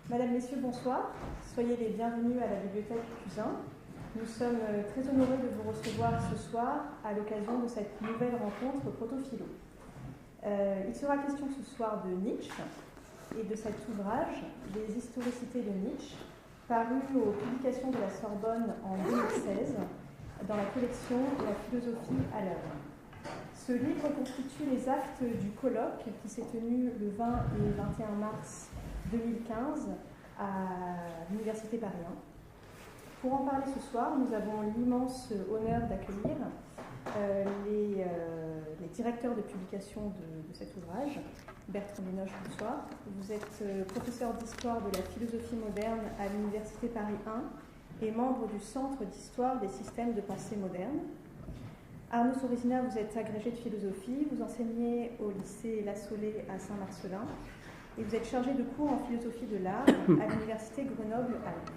Madame, Messieurs, bonsoir. Soyez les bienvenus à la bibliothèque Cusin. Nous sommes très honorés de vous recevoir ce soir à l'occasion de cette nouvelle rencontre protophilo. Il sera question ce soir de Nietzsche et de cet ouvrage, Les historicités de Nietzsche, paru aux publications de la Sorbonne en 2016 dans la collection La philosophie à l'œuvre. Ce livre constitue les actes du colloque qui s'est tenu le 20 et 21 mars 2015 à l'Université Paris 1. Pour en parler ce soir, nous avons l'immense honneur d'accueillir les directeurs de publication de cet ouvrage. Bertrand Binoche, bonsoir. Vous êtes professeur d'histoire de la philosophie moderne à l'Université Paris 1 et membre du Centre d'histoire des systèmes de pensée moderne. Arnaud Sorésina, vous êtes agrégé de philosophie, vous enseignez au lycée La Saulée à Saint-Marcellin et vous êtes chargé de cours en philosophie de l'art à l'Université Grenoble-Alpes.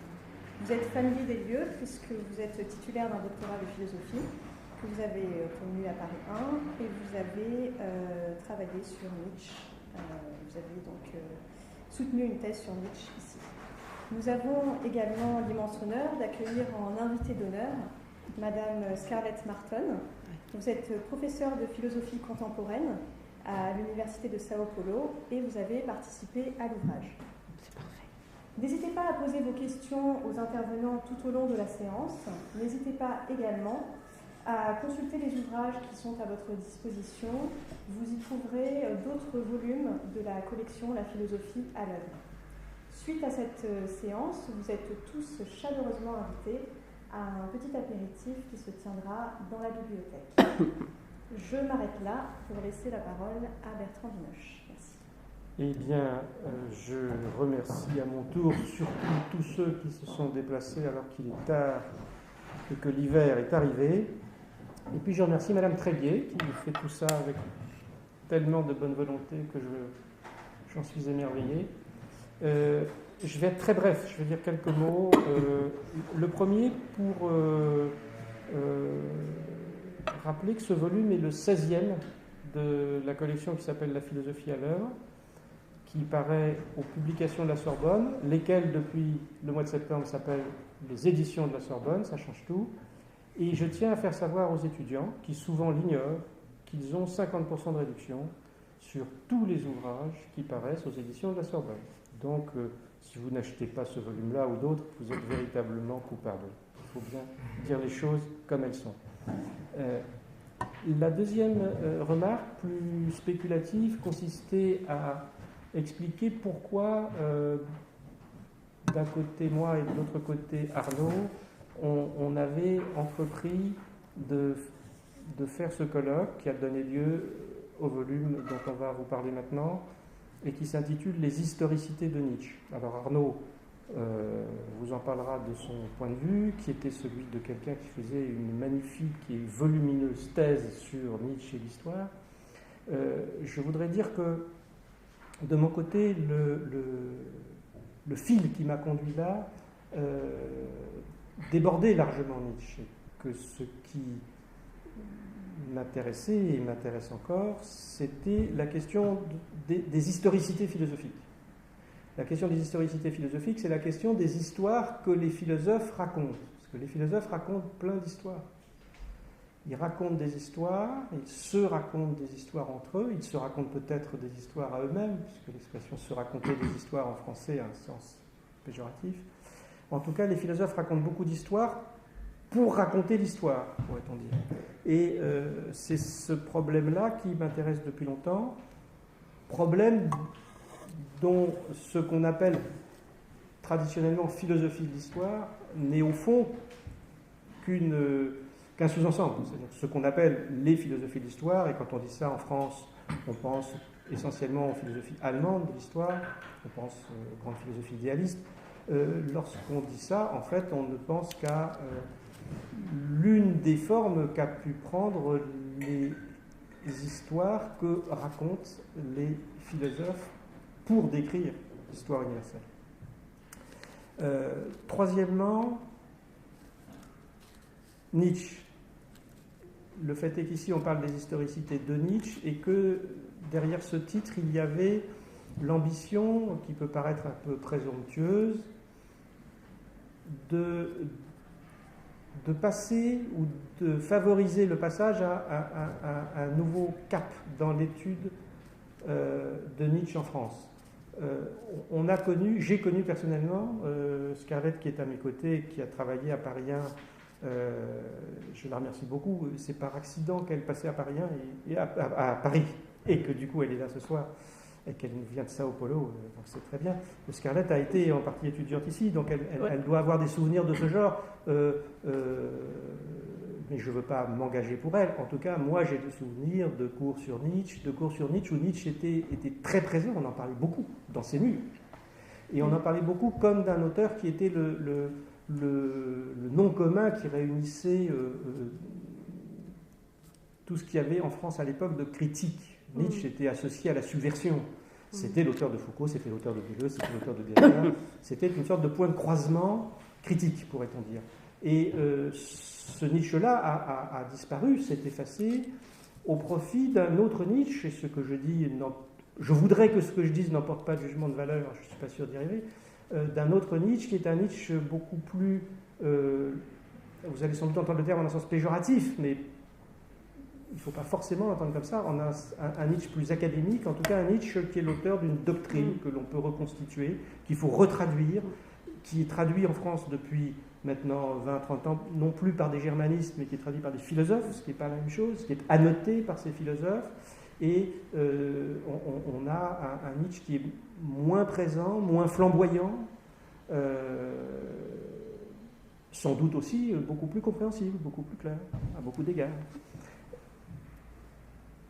Vous êtes familier des lieux puisque vous êtes titulaire d'un doctorat de philosophie que vous avez obtenu à Paris 1 et vous avez travaillé sur Nietzsche. Vous avez donc soutenu une thèse sur Nietzsche ici. Nous avons également l'immense honneur d'accueillir en invité d'honneur Madame Scarlett Marton. Vous êtes professeure de philosophie contemporaine à l'Université de Sao Paulo et vous avez participé à l'ouvrage. C'est parfait. N'hésitez pas à poser vos questions aux intervenants tout au long de la séance. N'hésitez pas également à consulter les ouvrages qui sont à votre disposition. Vous y trouverez d'autres volumes de la collection La philosophie à l'œuvre. Suite à cette séance, vous êtes tous chaleureusement invités à un petit apéritif qui se tiendra dans la bibliothèque. Je m'arrête là pour laisser la parole à Bertrand Binoche. Merci. Eh bien, je remercie à mon tour surtout tous ceux qui se sont déplacés alors qu'il est tard et que l'hiver est arrivé. Et puis je remercie Madame Tréguier qui fait tout ça avec tellement de bonne volonté que j'en suis émerveillé. Je vais être très bref, je vais dire quelques mots. Le premier pour rappeler que ce volume est le 16e de la collection qui s'appelle La philosophie à l'œuvre, qui paraît aux publications de la Sorbonne, lesquelles depuis le mois de septembre s'appellent les éditions de la Sorbonne, ça change tout. Et je tiens à faire savoir aux étudiants, qui souvent l'ignorent, qu'ils ont 50% de réduction sur tous les ouvrages qui paraissent aux éditions de la Sorbonne. Donc, si vous n'achetez pas ce volume-là ou d'autres, vous êtes véritablement coupable. Il faut bien dire les choses comme elles sont. La deuxième remarque, plus spéculative, consistait à expliquer pourquoi, d'un côté moi et de l'autre côté Arnaud, on avait entrepris de faire ce colloque qui a donné lieu au volume dont on va vous parler maintenant, et qui s'intitule Les historicités de Nietzsche. Alors Arnaud vous en parlera de son point de vue, qui était celui de quelqu'un qui faisait une magnifique et volumineuse thèse sur Nietzsche et l'histoire. Je voudrais dire que, de mon côté, le fil qui m'a conduit là débordait largement Nietzsche, que ce qui m'intéressait et m'intéresse encore, c'était la question des historicités philosophiques. La question des historicités philosophiques, c'est la question des histoires que les philosophes racontent. Parce que les philosophes racontent plein d'histoires. Ils racontent des histoires, ils se racontent des histoires entre eux, ils se racontent peut-être des histoires à eux-mêmes, puisque l'expression se raconter des histoires en français a un sens péjoratif. En tout cas, les philosophes racontent beaucoup d'histoires pour raconter l'histoire, pourrait-on dire. Et c'est ce problème-là qui m'intéresse depuis longtemps, problème dont ce qu'on appelle traditionnellement philosophie de l'histoire n'est au fond qu'un sous-ensemble. C'est-à-dire ce qu'on appelle les philosophies de l'histoire, et quand on dit ça en France, on pense essentiellement aux philosophies allemandes de l'histoire, on pense aux grandes philosophies idéalistes. Lorsqu'on dit ça, en fait, on ne pense qu'à l'une des formes qu'a pu prendre les histoires que racontent les philosophes pour décrire l'histoire universelle. Troisièmement, Nietzsche. Le fait est qu'ici on parle des historicités de Nietzsche et que derrière ce titre il y avait l'ambition, qui peut paraître un peu présomptueuse, de passer ou de favoriser le passage à un nouveau cap dans l'étude de Nietzsche en France. J'ai connu personnellement Scarlett, qui est à mes côtés, qui a travaillé à Paris 1. Je la remercie beaucoup. C'est par accident qu'elle passait à Paris 1 et à Paris, et que du coup elle est là ce soir, et qu'elle vient de Sao Paulo, donc c'est très bien. Scarlett a été en partie étudiante ici, donc elle doit avoir des souvenirs de ce genre, mais je ne veux pas m'engager pour elle. En tout cas, moi j'ai des souvenirs de cours sur Nietzsche où Nietzsche était très présent, on en parlait beaucoup dans ses murs. Et on en parlait beaucoup comme d'un auteur qui était le nom commun qui réunissait tout ce qu'il y avait en France à l'époque de critique. Nietzsche était associé à la subversion. C'était l'auteur de Foucault, c'était l'auteur de Deleuze, c'était l'auteur de Derrida. C'était une sorte de point de croisement critique, pourrait-on dire. Et ce Nietzsche-là a disparu, s'est effacé au profit d'un autre Nietzsche. Et ce que je dis, je voudrais que ce que je dise n'emporte pas de jugement de valeur, je ne suis pas sûr d'y arriver, d'un autre Nietzsche qui est un Nietzsche beaucoup plus... vous allez sans doute entendre le terme en un sens péjoratif, mais il ne faut pas forcément l'entendre comme ça. On a un Nietzsche plus académique, en tout cas un Nietzsche qui est l'auteur d'une doctrine que l'on peut reconstituer, qu'il faut retraduire, qui est traduit en France depuis maintenant 20-30 ans, non plus par des germanistes, mais qui est traduit par des philosophes, ce qui n'est pas la même chose, qui est annoté par ces philosophes. Et on a un Nietzsche qui est moins présent, moins flamboyant, sans doute aussi beaucoup plus compréhensible, beaucoup plus clair, à beaucoup d'égards.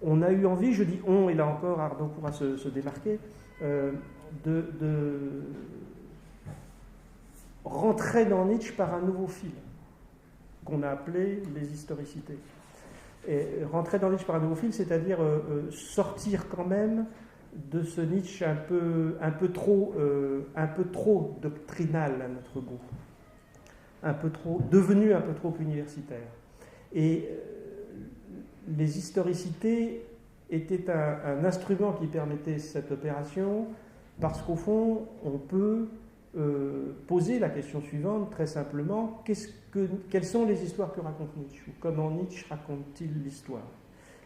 On a eu envie, je dis on, et là encore Arnaud pourra se démarquer, de rentrer dans Nietzsche par un nouveau fil, qu'on a appelé les historicités. Et rentrer dans Nietzsche par un nouveau fil, c'est-à-dire sortir quand même de ce Nietzsche un peu trop doctrinal à notre goût, devenu un peu trop universitaire. Et les historicités étaient un instrument qui permettait cette opération, parce qu'au fond, on peut poser la question suivante très simplement: quelles sont les histoires que raconte Nietzsche, ou comment Nietzsche raconte-t-il l'histoire?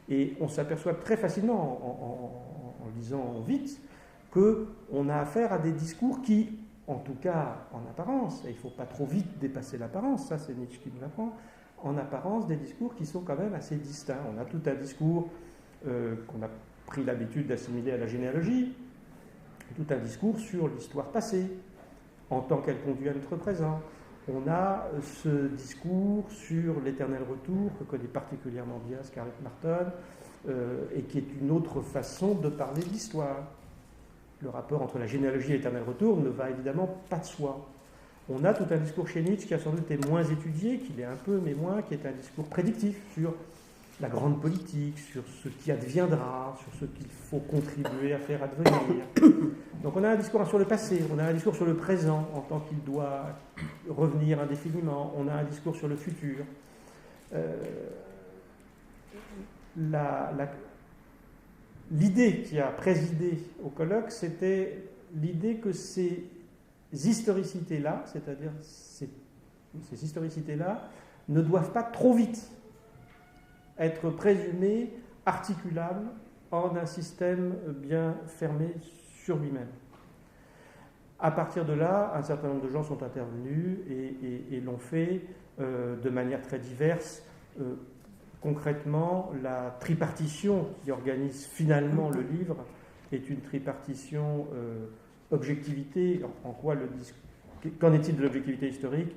Et on s'aperçoit très facilement, en lisant vite, qu'on a affaire à des discours qui, en tout cas en apparence, et il ne faut pas trop vite dépasser l'apparence, ça c'est Nietzsche qui nous l'apprend, en apparence des discours qui sont quand même assez distincts. On a tout un discours qu'on a pris l'habitude d'assimiler à la généalogie, tout un discours sur l'histoire passée, en tant qu'elle conduit à notre présent. On a ce discours sur l'éternel retour, que connaît particulièrement bien Scarlett Martin, et qui est une autre façon de parler de l'histoire. Le rapport entre la généalogie et l'éternel retour ne va évidemment pas de soi. On a tout un discours chez Nietzsche qui a sans doute été moins étudié, qu'il est un peu, mais moins, qui est un discours prédictif sur la grande politique, sur ce qui adviendra, sur ce qu'il faut contribuer à faire advenir. Donc on a un discours sur le passé, on a un discours sur le présent en tant qu'il doit revenir indéfiniment, on a un discours sur le futur. L'idée qui a présidé au colloque, c'était l'idée que ces historicités-là, c'est-à-dire ces historicités-là, ne doivent pas trop vite être présumées articulables en un système bien fermé sur lui-même. À partir de là, un certain nombre de gens sont intervenus et l'ont fait de manière très diverse. Concrètement, la tripartition qui organise finalement le livre est une tripartition objectivité. En quoi qu'en est-il de l'objectivité historique?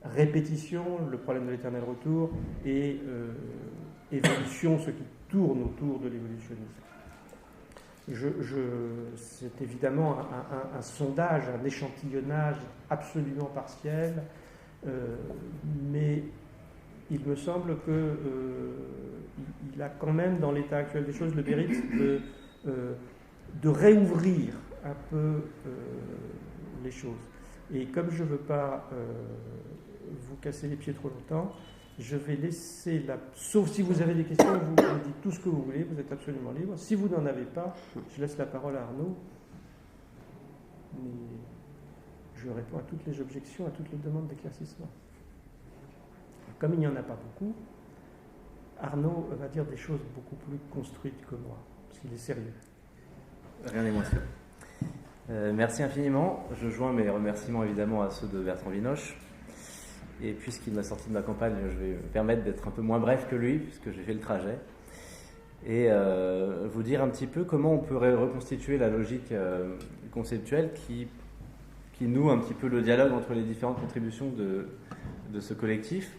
Répétition, le problème de l'éternel retour, et évolution, ce qui tourne autour de l'évolutionnisme. C'est évidemment un sondage, un échantillonnage absolument partiel, mais il me semble qu'il a quand même, dans l'état actuel des choses, le mérite de réouvrir un peu les choses. Et comme je ne veux pas vous casser les pieds trop longtemps, je vais laisser sauf si vous avez des questions, vous dites tout ce que vous voulez, vous êtes absolument libre. Si vous n'en avez pas, je laisse la parole à Arnaud mais je réponds à toutes les objections, à toutes les demandes d'éclaircissement. Comme il n'y en a pas beaucoup, Arnaud va dire des choses beaucoup plus construites que moi, parce qu'il est sérieux. Rien n'est moins sûr. Merci infiniment. Je joins mes remerciements évidemment à ceux de Bertrand Vinoche. Et puisqu'il m'a sorti de ma campagne, je vais me permettre d'être un peu moins bref que lui, puisque j'ai fait le trajet. Et vous dire un petit peu comment on pourrait reconstituer la logique conceptuelle qui noue un petit peu le dialogue entre les différentes contributions de ce collectif.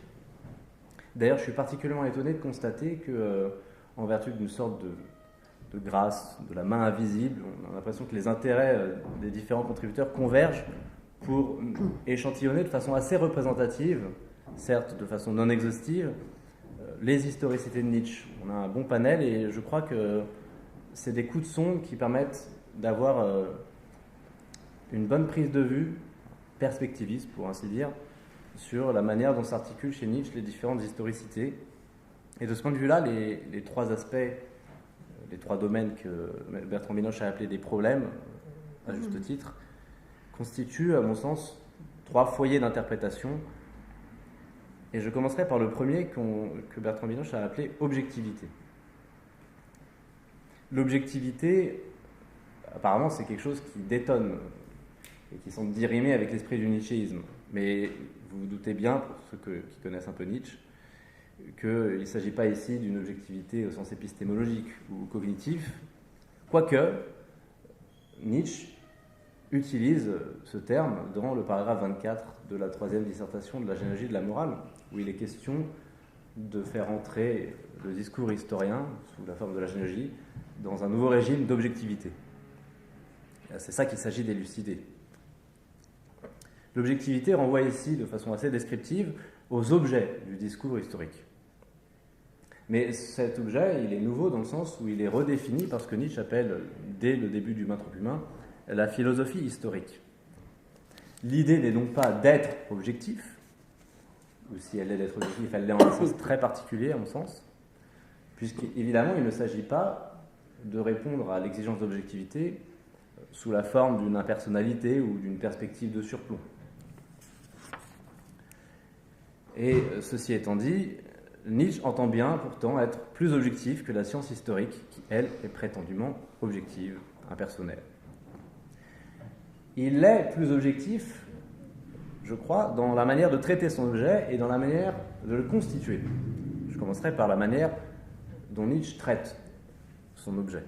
D'ailleurs, je suis particulièrement étonné de constater que, en vertu d'une sorte de grâce, de la main invisible, on a l'impression que les intérêts des différents contributeurs convergent pour échantillonner de façon assez représentative, certes de façon non exhaustive, les historicités de Nietzsche. On a un bon panel et je crois que c'est des coups de sonde qui permettent d'avoir une bonne prise de vue, perspectiviste pour ainsi dire, sur la manière dont s'articulent chez Nietzsche les différentes historicités. Et de ce point de vue-là, les trois aspects, les trois domaines que Bertrand Vinoche a appelés des problèmes, à juste titre, constituent, à mon sens, trois foyers d'interprétation. Et je commencerai par le premier que Bertrand Vinoche a appelé objectivité. L'objectivité, apparemment, c'est quelque chose qui détonne et qui semble dirimer avec l'esprit du nietzschéisme. Mais vous vous doutez bien, pour ceux qui connaissent un peu Nietzsche, qu'il ne s'agit pas ici d'une objectivité au sens épistémologique ou cognitif, quoique Nietzsche utilise ce terme dans le paragraphe 24 de la troisième dissertation de la généalogie de la morale, où il est question de faire entrer le discours historien, sous la forme de la généalogie, dans un nouveau régime d'objectivité. C'est ça qu'il s'agit d'élucider. L'objectivité renvoie ici, de façon assez descriptive, aux objets du discours historique. Mais cet objet, il est nouveau dans le sens où il est redéfini par ce que Nietzsche appelle, dès le début du Humain trop humain, la philosophie historique. L'idée n'est donc pas d'être objectif, ou si elle est d'être objectif, elle l'est en un sens très particulier, à mon sens, puisqu'évidemment, il ne s'agit pas de répondre à l'exigence d'objectivité sous la forme d'une impersonnalité ou d'une perspective de surplomb. Et ceci étant dit, Nietzsche entend bien pourtant être plus objectif que la science historique, qui, elle, est prétendument objective, impersonnelle. Il est plus objectif, je crois, dans la manière de traiter son objet et dans la manière de le constituer. Je commencerai par la manière dont Nietzsche traite son objet.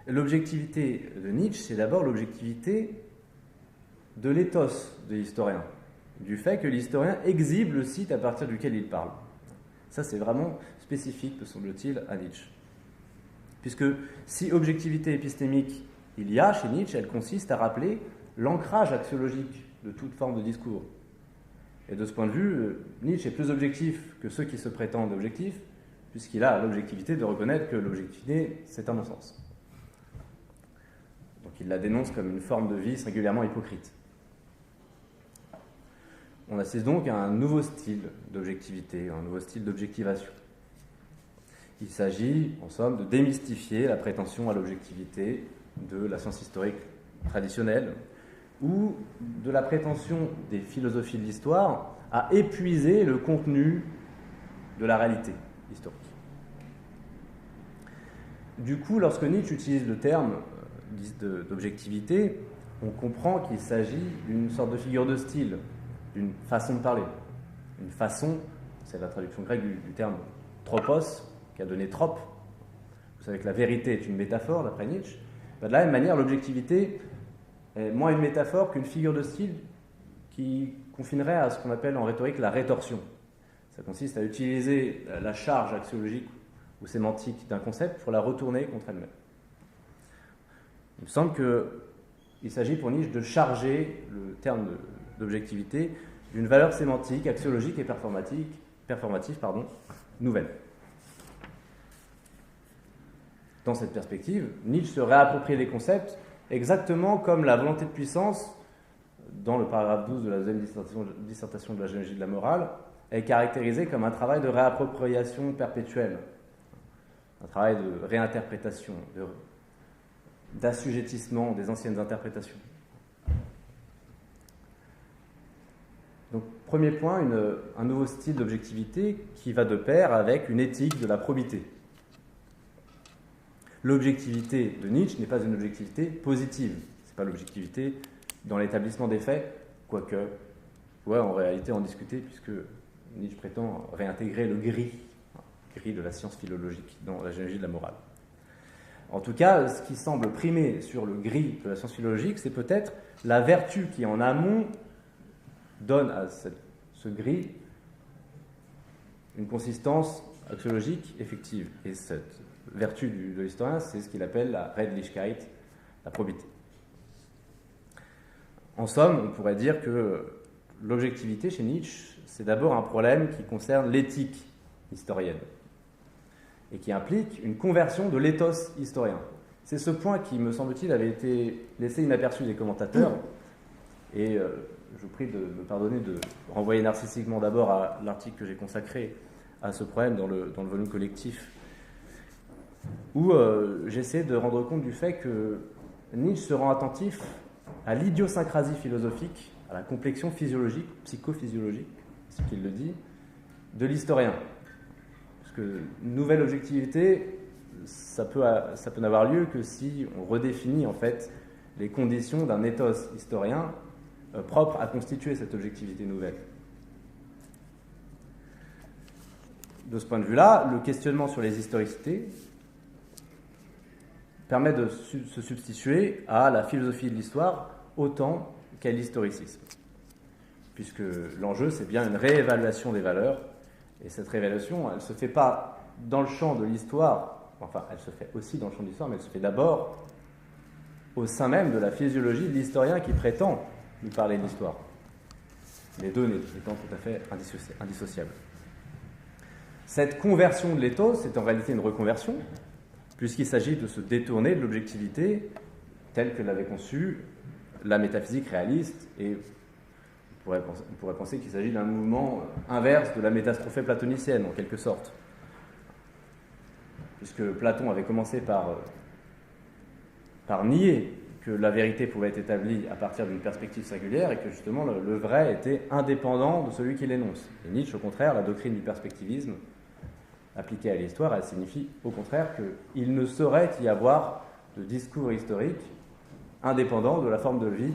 L'objectivité de Nietzsche, c'est d'abord l'objectivité de l'éthos de l'historien, du fait que l'historien exhibe le site à partir duquel il parle. Ça, c'est vraiment spécifique, me semble-t-il, à Nietzsche. Puisque si objectivité épistémique il y a chez Nietzsche, elle consiste à rappeler l'ancrage axiologique de toute forme de discours. Et de ce point de vue, Nietzsche est plus objectif que ceux qui se prétendent objectifs, puisqu'il a l'objectivité de reconnaître que l'objectivité, c'est un non-sens. Donc il la dénonce comme une forme de vie singulièrement hypocrite. On assiste donc à un nouveau style d'objectivité, un nouveau style d'objectivation. Il s'agit, en somme, de démystifier la prétention à l'objectivité de la science historique traditionnelle ou de la prétention des philosophies de l'histoire à épuiser le contenu de la réalité historique. Du coup, lorsque Nietzsche utilise le terme d'objectivité, on comprend qu'il s'agit d'une sorte de figure de style, d'une façon de parler. Une façon, c'est la traduction grecque du terme tropos, qui a donné trope. Vous savez que la vérité est une métaphore, d'après Nietzsche. De la même manière, l'objectivité est moins une métaphore qu'une figure de style qui confinerait à ce qu'on appelle en rhétorique la rétorsion. Ça consiste à utiliser la charge axiologique ou sémantique d'un concept pour la retourner contre elle-même. Il me semble qu'il s'agit pour Nietzsche de charger le terme d'objectivité d'une valeur sémantique, axiologique et performative nouvelle. Dans cette perspective, Nietzsche se réapproprie les concepts exactement comme la volonté de puissance, dans le paragraphe 12 de la deuxième dissertation de la généalogie de la morale, est caractérisée comme un travail de réappropriation perpétuelle, un travail de réinterprétation, d'assujettissement des anciennes interprétations. Donc, premier point, un nouveau style d'objectivité qui va de pair avec une éthique de la probité. L'objectivité de Nietzsche n'est pas une objectivité positive. Ce n'est pas l'objectivité dans l'établissement des faits, quoique, en réalité en discuter, puisque Nietzsche prétend réintégrer le gris de la science philologique dans la généalogie de la morale. En tout cas, ce qui semble primer sur le gris de la science philologique, c'est peut-être la vertu qui, en amont, donne à ce gris une consistance axiologique effective. Et cette vertu de l'historien, c'est ce qu'il appelle la Redlichkeit, la probité. En somme, on pourrait dire que l'objectivité chez Nietzsche, c'est d'abord un problème qui concerne l'éthique historienne et qui implique une conversion de l'éthos historien. C'est ce point qui, me semble-t-il, avait été laissé inaperçu des commentateurs, et je vous prie de me pardonner de renvoyer narcissiquement d'abord à l'article que j'ai consacré à ce problème dans le volume collectif, où j'essaie de rendre compte du fait que Nietzsche se rend attentif à l'idiosyncrasie philosophique, à la complexion physiologique, psychophysiologique, c'est ce qu'il le dit, de l'historien. Parce que nouvelle objectivité, ça peut n'avoir lieu que si on redéfinit en fait les conditions d'un ethos historien propre à constituer cette objectivité nouvelle. De ce point de vue-là, le questionnement sur les historicités permet de se substituer à la philosophie de l'histoire autant qu'à l'historicisme. Puisque l'enjeu, c'est bien une réévaluation des valeurs. Et cette réévaluation, elle ne se fait pas dans le champ de l'histoire, enfin, elle se fait aussi dans le champ de l'histoire, mais elle se fait d'abord au sein même de la physiologie de l'historien qui prétend nous parler de l'histoire. Les deux étant tout à fait indissociables. Cette conversion de l'éthos est en réalité une reconversion, puisqu'il s'agit de se détourner de l'objectivité telle que l'avait conçue la métaphysique réaliste, et on pourrait penser qu'il s'agit d'un mouvement inverse de la métastrophée platonicienne, en quelque sorte. Puisque Platon avait commencé par nier que la vérité pouvait être établie à partir d'une perspective singulière et que justement le vrai était indépendant de celui qui l'énonce. Et Nietzsche, au contraire, la doctrine du perspectivisme appliquée à l'histoire, elle signifie au contraire qu'il ne saurait y avoir de discours historique indépendant de la forme de vie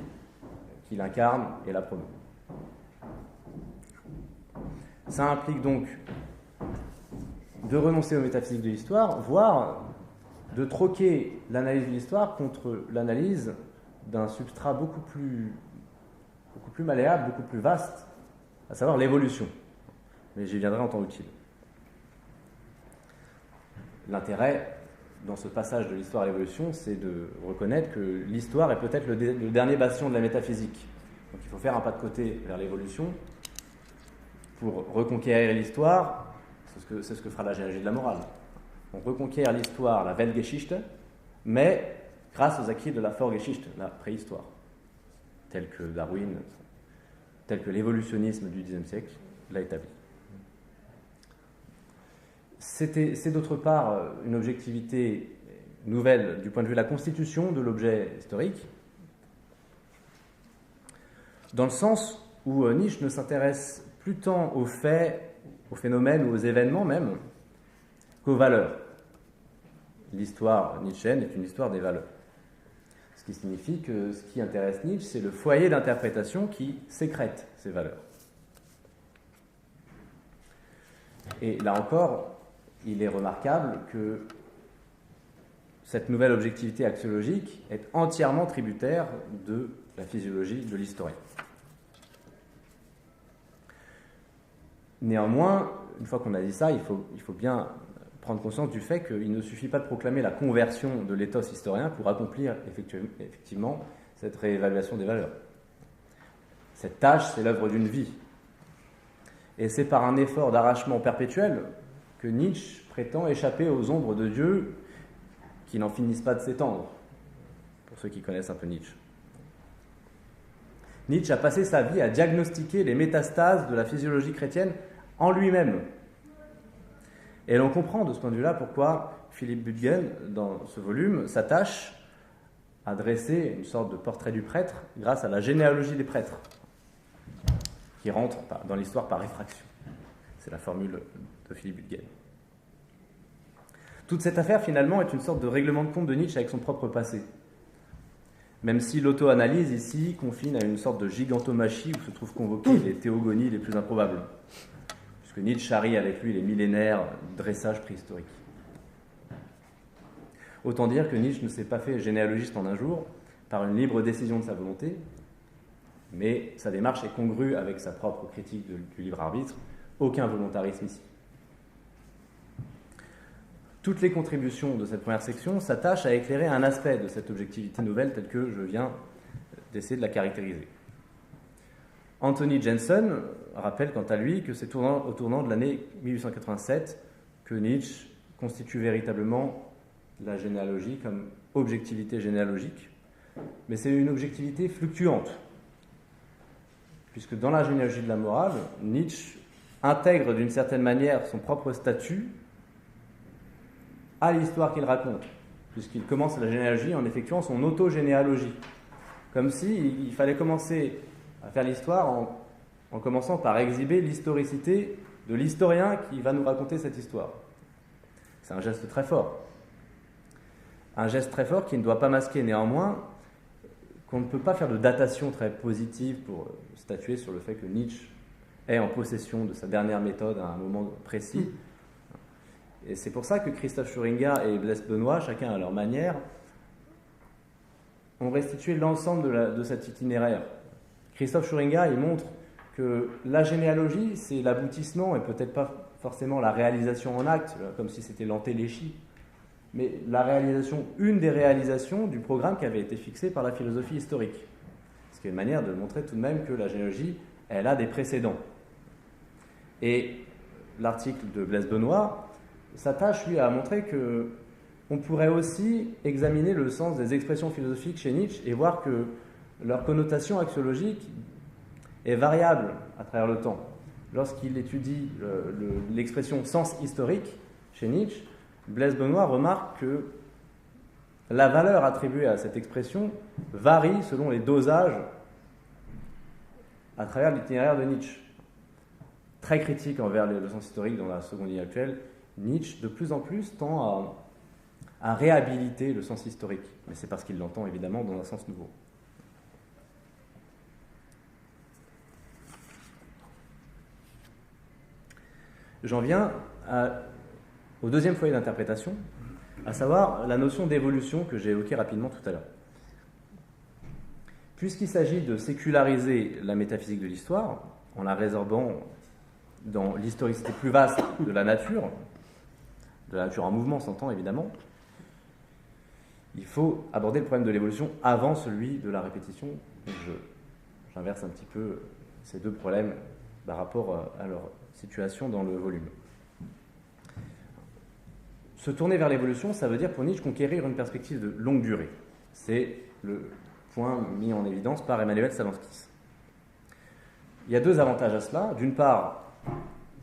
qu'il incarne et la promeut. Ça implique donc de renoncer aux métaphysiques de l'histoire, voire de troquer l'analyse de l'histoire contre l'analyse d'un substrat beaucoup plus malléable, beaucoup plus vaste, à savoir l'évolution. Mais j'y viendrai en temps utile. L'intérêt dans ce passage de l'histoire à l'évolution, c'est de reconnaître que l'histoire est peut-être le dernier bastion de la métaphysique. Donc il faut faire un pas de côté vers l'évolution pour reconquérir l'histoire. C'est ce que fera la généalogie de la morale. On reconquiert l'histoire, la Weltgeschichte, mais grâce aux acquis de la Vorgeschichte, la préhistoire, telle que Darwin, tel que l'évolutionnisme du Xe siècle l'a établi. C'est d'autre part une objectivité nouvelle du point de vue de la constitution de l'objet historique, dans le sens où Nietzsche ne s'intéresse plus tant aux faits, aux phénomènes ou aux événements même, qu'aux valeurs. L'histoire nietzschéenne est une histoire des valeurs. Ce qui signifie que ce qui intéresse Nietzsche, c'est le foyer d'interprétation qui sécrète ces valeurs. Et là encore, il est remarquable que cette nouvelle objectivité axiologique est entièrement tributaire de la physiologie de l'historien. Néanmoins, une fois qu'on a dit ça, il faut bien prendre conscience du fait qu'il ne suffit pas de proclamer la conversion de l'éthos historien pour accomplir effectivement cette réévaluation des valeurs. Cette tâche, c'est l'œuvre d'une vie. Et c'est par un effort d'arrachement perpétuel que Nietzsche prétend échapper aux ombres de Dieu qui n'en finissent pas de s'étendre, pour ceux qui connaissent un peu Nietzsche. Nietzsche a passé sa vie à diagnostiquer les métastases de la physiologie chrétienne en lui-même. Et l'on comprend de ce point de vue-là pourquoi Philippe Büttgen, dans ce volume, s'attache à dresser une sorte de portrait du prêtre grâce à la généalogie des prêtres, qui rentre dans l'histoire par effraction. C'est la formule de Philippe Hütgen. Toute cette affaire, finalement, est une sorte de règlement de compte de Nietzsche avec son propre passé. Même si l'auto-analyse, ici, confine à une sorte de gigantomachie où se trouvent convoquées les théogonies les plus improbables, puisque Nietzsche charrie avec lui les millénaires de dressage préhistorique. Autant dire que Nietzsche ne s'est pas fait généalogiste en un jour, par une libre décision de sa volonté, mais sa démarche est congrue avec sa propre critique du libre arbitre, aucun volontarisme ici. Toutes les contributions de cette première section s'attachent à éclairer un aspect de cette objectivité nouvelle telle que je viens d'essayer de la caractériser. Anthony Jensen rappelle quant à lui que c'est au tournant de l'année 1887 que Nietzsche constitue véritablement la généalogie comme objectivité généalogique, mais c'est une objectivité fluctuante, puisque dans la généalogie de la morale, Nietzsche intègre d'une certaine manière son propre statut à l'histoire qu'il raconte, puisqu'il commence la généalogie en effectuant son autogénéalogie, comme s'il fallait commencer à faire l'histoire en commençant par exhiber l'historicité de l'historien qui va nous raconter cette histoire. C'est un geste très fort. Un geste très fort qui ne doit pas masquer néanmoins qu'on ne peut pas faire de datation très positive pour statuer sur le fait que Nietzsche est en possession de sa dernière méthode à un moment précis. Et c'est pour ça que Christophe Schuringer et Blaise Benoît, chacun à leur manière, ont restitué l'ensemble de cet itinéraire. Christophe Schuringer, il montre que la généalogie, c'est l'aboutissement et peut-être pas forcément la réalisation en acte, comme si c'était l'antéléchie, mais la réalisation, une des réalisations du programme qui avait été fixé par la philosophie historique. Ce qui est une manière de montrer tout de même que la généalogie, elle a des précédents. Et l'article de Blaise Benoît s'attache, lui, à montrer qu'on pourrait aussi examiner le sens des expressions philosophiques chez Nietzsche et voir que leur connotation axiologique est variable à travers le temps. Lorsqu'il étudie l'expression sens historique chez Nietzsche, Blaise Benoît remarque que la valeur attribuée à cette expression varie selon les dosages à travers l'itinéraire de Nietzsche. Très critique envers le sens historique dans la seconde ligne actuelle, Nietzsche, de plus en plus, tend à réhabiliter le sens historique. Mais c'est parce qu'il l'entend, évidemment, dans un sens nouveau. J'en viens au deuxième foyer d'interprétation, à savoir la notion d'évolution que j'ai évoquée rapidement tout à l'heure. Puisqu'il s'agit de séculariser la métaphysique de l'histoire, en la résorbant dans l'historicité plus vaste de la nature en mouvement, s'entend évidemment, il faut aborder le problème de l'évolution avant celui de la répétition. Donc j'inverse un petit peu ces deux problèmes par rapport à leur situation dans le volume. Se tourner vers l'évolution, ça veut dire pour Nietzsche conquérir une perspective de longue durée. C'est le point mis en évidence par Emmanuel Salanskis. Il y a deux avantages à cela. D'une part,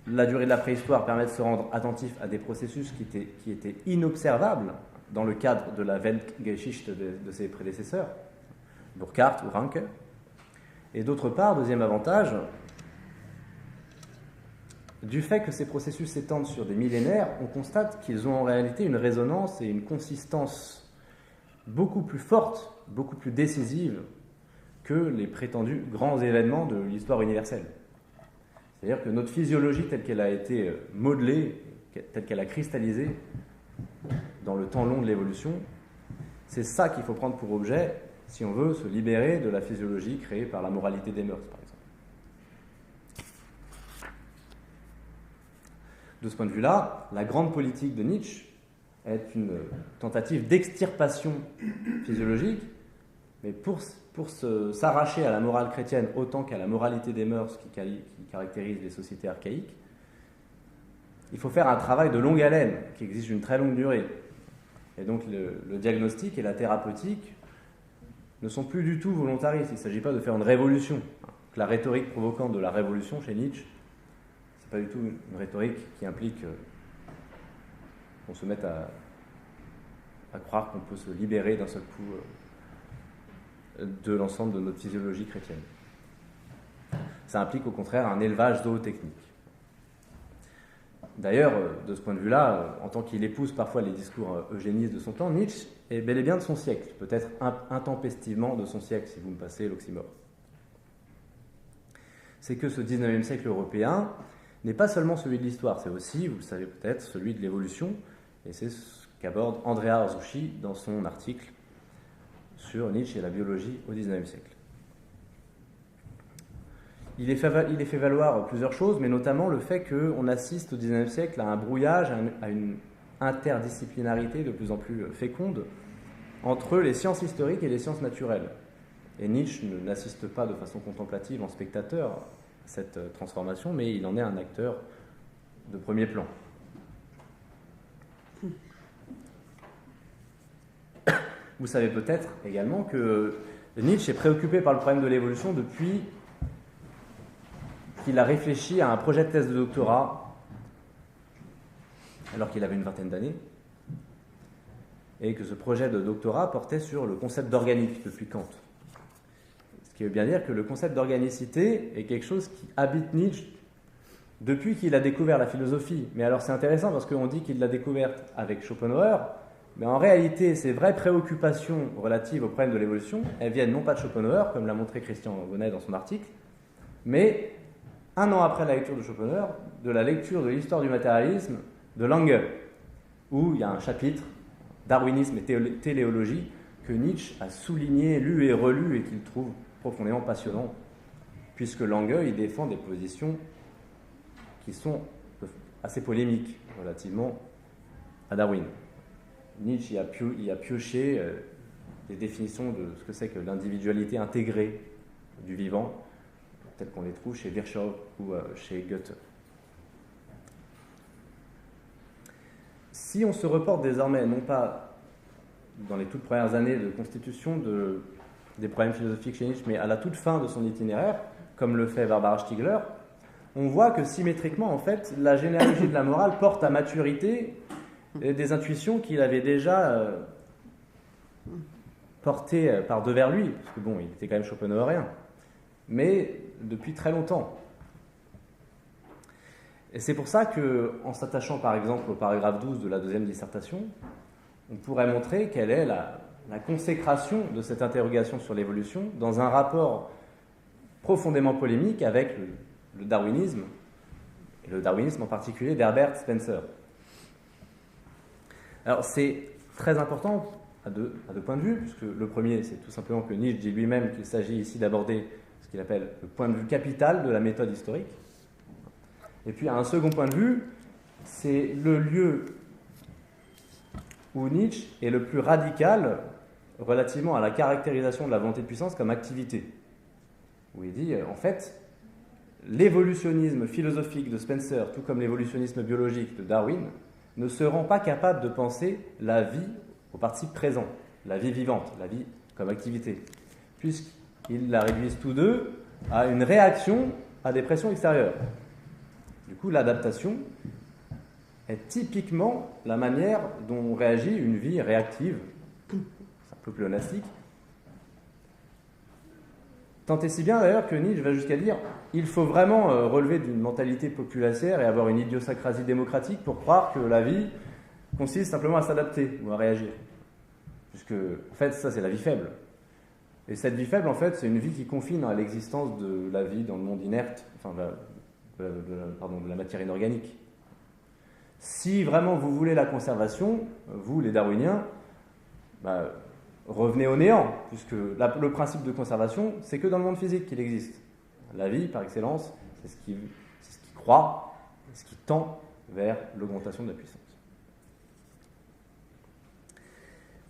la durée de la préhistoire permet de se rendre attentif à des processus qui étaient inobservables dans le cadre de la Weltgeschichte de ses prédécesseurs, Burckhardt ou Ranke. Et d'autre part, deuxième avantage, du fait que ces processus s'étendent sur des millénaires, on constate qu'ils ont en réalité une résonance et une consistance beaucoup plus forte, beaucoup plus décisive que les prétendus grands événements de l'histoire universelle. C'est-à-dire que notre physiologie telle qu'elle a été modelée, telle qu'elle a cristallisé dans le temps long de l'évolution, c'est ça qu'il faut prendre pour objet si on veut se libérer de la physiologie créée par la moralité des mœurs, par exemple. De ce point de vue-là, la grande politique de Nietzsche est une tentative d'extirpation physiologique, mais pour s'arracher à la morale chrétienne autant qu'à la moralité des mœurs qui caractérise les sociétés archaïques, il faut faire un travail de longue haleine qui exige une très longue durée. Et donc le diagnostic et la thérapeutique ne sont plus du tout volontaristes. Il ne s'agit pas de faire une révolution. La rhétorique provoquante de la révolution chez Nietzsche, c'est pas du tout une rhétorique qui implique qu'on se mette à croire qu'on peut se libérer d'un seul coup de l'ensemble de notre physiologie chrétienne. Ça implique au contraire un élevage zootechnique. D'ailleurs, de ce point de vue-là, en tant qu'il épouse parfois les discours eugénistes de son temps, Nietzsche est bel et bien de son siècle, peut-être intempestivement de son siècle, si vous me passez l'oxymore. C'est que ce 19e siècle européen n'est pas seulement celui de l'histoire, c'est aussi, vous le savez peut-être, celui de l'évolution, et c'est ce qu'aborde Andrea Arzuchi dans son article sur Nietzsche et la biologie au 19e siècle. Il est fait valoir plusieurs choses, mais notamment le fait qu'on assiste au XIXe siècle à un brouillage, à une interdisciplinarité de plus en plus féconde entre les sciences historiques et les sciences naturelles. Et Nietzsche n'assiste pas de façon contemplative en spectateur à cette transformation, mais il en est un acteur de premier plan. Vous savez peut-être également que Nietzsche est préoccupé par le problème de l'évolution depuis qu'il a réfléchi à un projet de thèse de doctorat alors qu'il avait une vingtaine d'années, et que ce projet de doctorat portait sur le concept d'organique depuis Kant. Ce qui veut bien dire que le concept d'organicité est quelque chose qui habite Nietzsche depuis qu'il a découvert la philosophie. Mais alors c'est intéressant parce qu'on dit qu'il l'a découverte avec Schopenhauer, mais en réalité ces vraies préoccupations relatives au problème de l'évolution, elles viennent non pas de Schopenhauer, comme l'a montré Christian Bonnet dans son article, mais un an après la lecture de Schopenhauer, de la lecture de l'histoire du matérialisme de Lange, où il y a un chapitre, Darwinisme et téléologie, que Nietzsche a souligné, lu et relu, et qu'il trouve profondément passionnant, puisque Lange, il défend des positions qui sont assez polémiques relativement à Darwin. Nietzsche y a pioché des définitions de ce que c'est que l'individualité intégrée du vivant, telles qu'on les trouve chez Virchow ou chez Goethe. Si on se reporte désormais, non pas dans les toutes premières années de constitution des problèmes philosophiques chez Nietzsche, mais à la toute fin de son itinéraire, comme le fait Barbara Stiegler, on voit que symétriquement, en fait, la généalogie de la morale porte à maturité des intuitions qu'il avait déjà portées par devers lui, parce que bon, il était quand même schopenhauerien, mais depuis très longtemps. Et c'est pour ça qu'en s'attachant par exemple au paragraphe 12 de la deuxième dissertation, on pourrait montrer quelle est la consécration de cette interrogation sur l'évolution dans un rapport profondément polémique avec le darwinisme, et le darwinisme en particulier d'Herbert Spencer. Alors c'est très important à deux points de vue, puisque le premier c'est tout simplement que Nietzsche dit lui-même qu'il s'agit ici d'aborder ce qu'il appelle le point de vue capital de la méthode historique. Et puis, un second point de vue, c'est le lieu où Nietzsche est le plus radical relativement à la caractérisation de la volonté de puissance comme activité. Où il dit, en fait, l'évolutionnisme philosophique de Spencer, tout comme l'évolutionnisme biologique de Darwin, ne se rend pas capable de penser la vie au participe présent, la vie vivante, la vie comme activité, puisqu'ils la réduisent tous deux à une réaction à des pressions extérieures. Du coup, l'adaptation est typiquement la manière dont réagit une vie réactive, c'est un peu pléonastique. Tant et si bien d'ailleurs que Nietzsche va jusqu'à dire il faut vraiment relever d'une mentalité populacière et avoir une idiosyncrasie démocratique pour croire que la vie consiste simplement à s'adapter ou à réagir. Puisque, en fait, ça c'est la vie faible. Et cette vie faible, en fait, c'est une vie qui confine à l'existence de la vie dans le monde inerte, enfin, de la matière inorganique. Si vraiment vous voulez la conservation, vous les darwiniens, revenez au néant, puisque le principe de conservation, c'est que dans le monde physique qu'il existe. La vie, par excellence, c'est ce qui croît, ce qui tend vers l'augmentation de la puissance.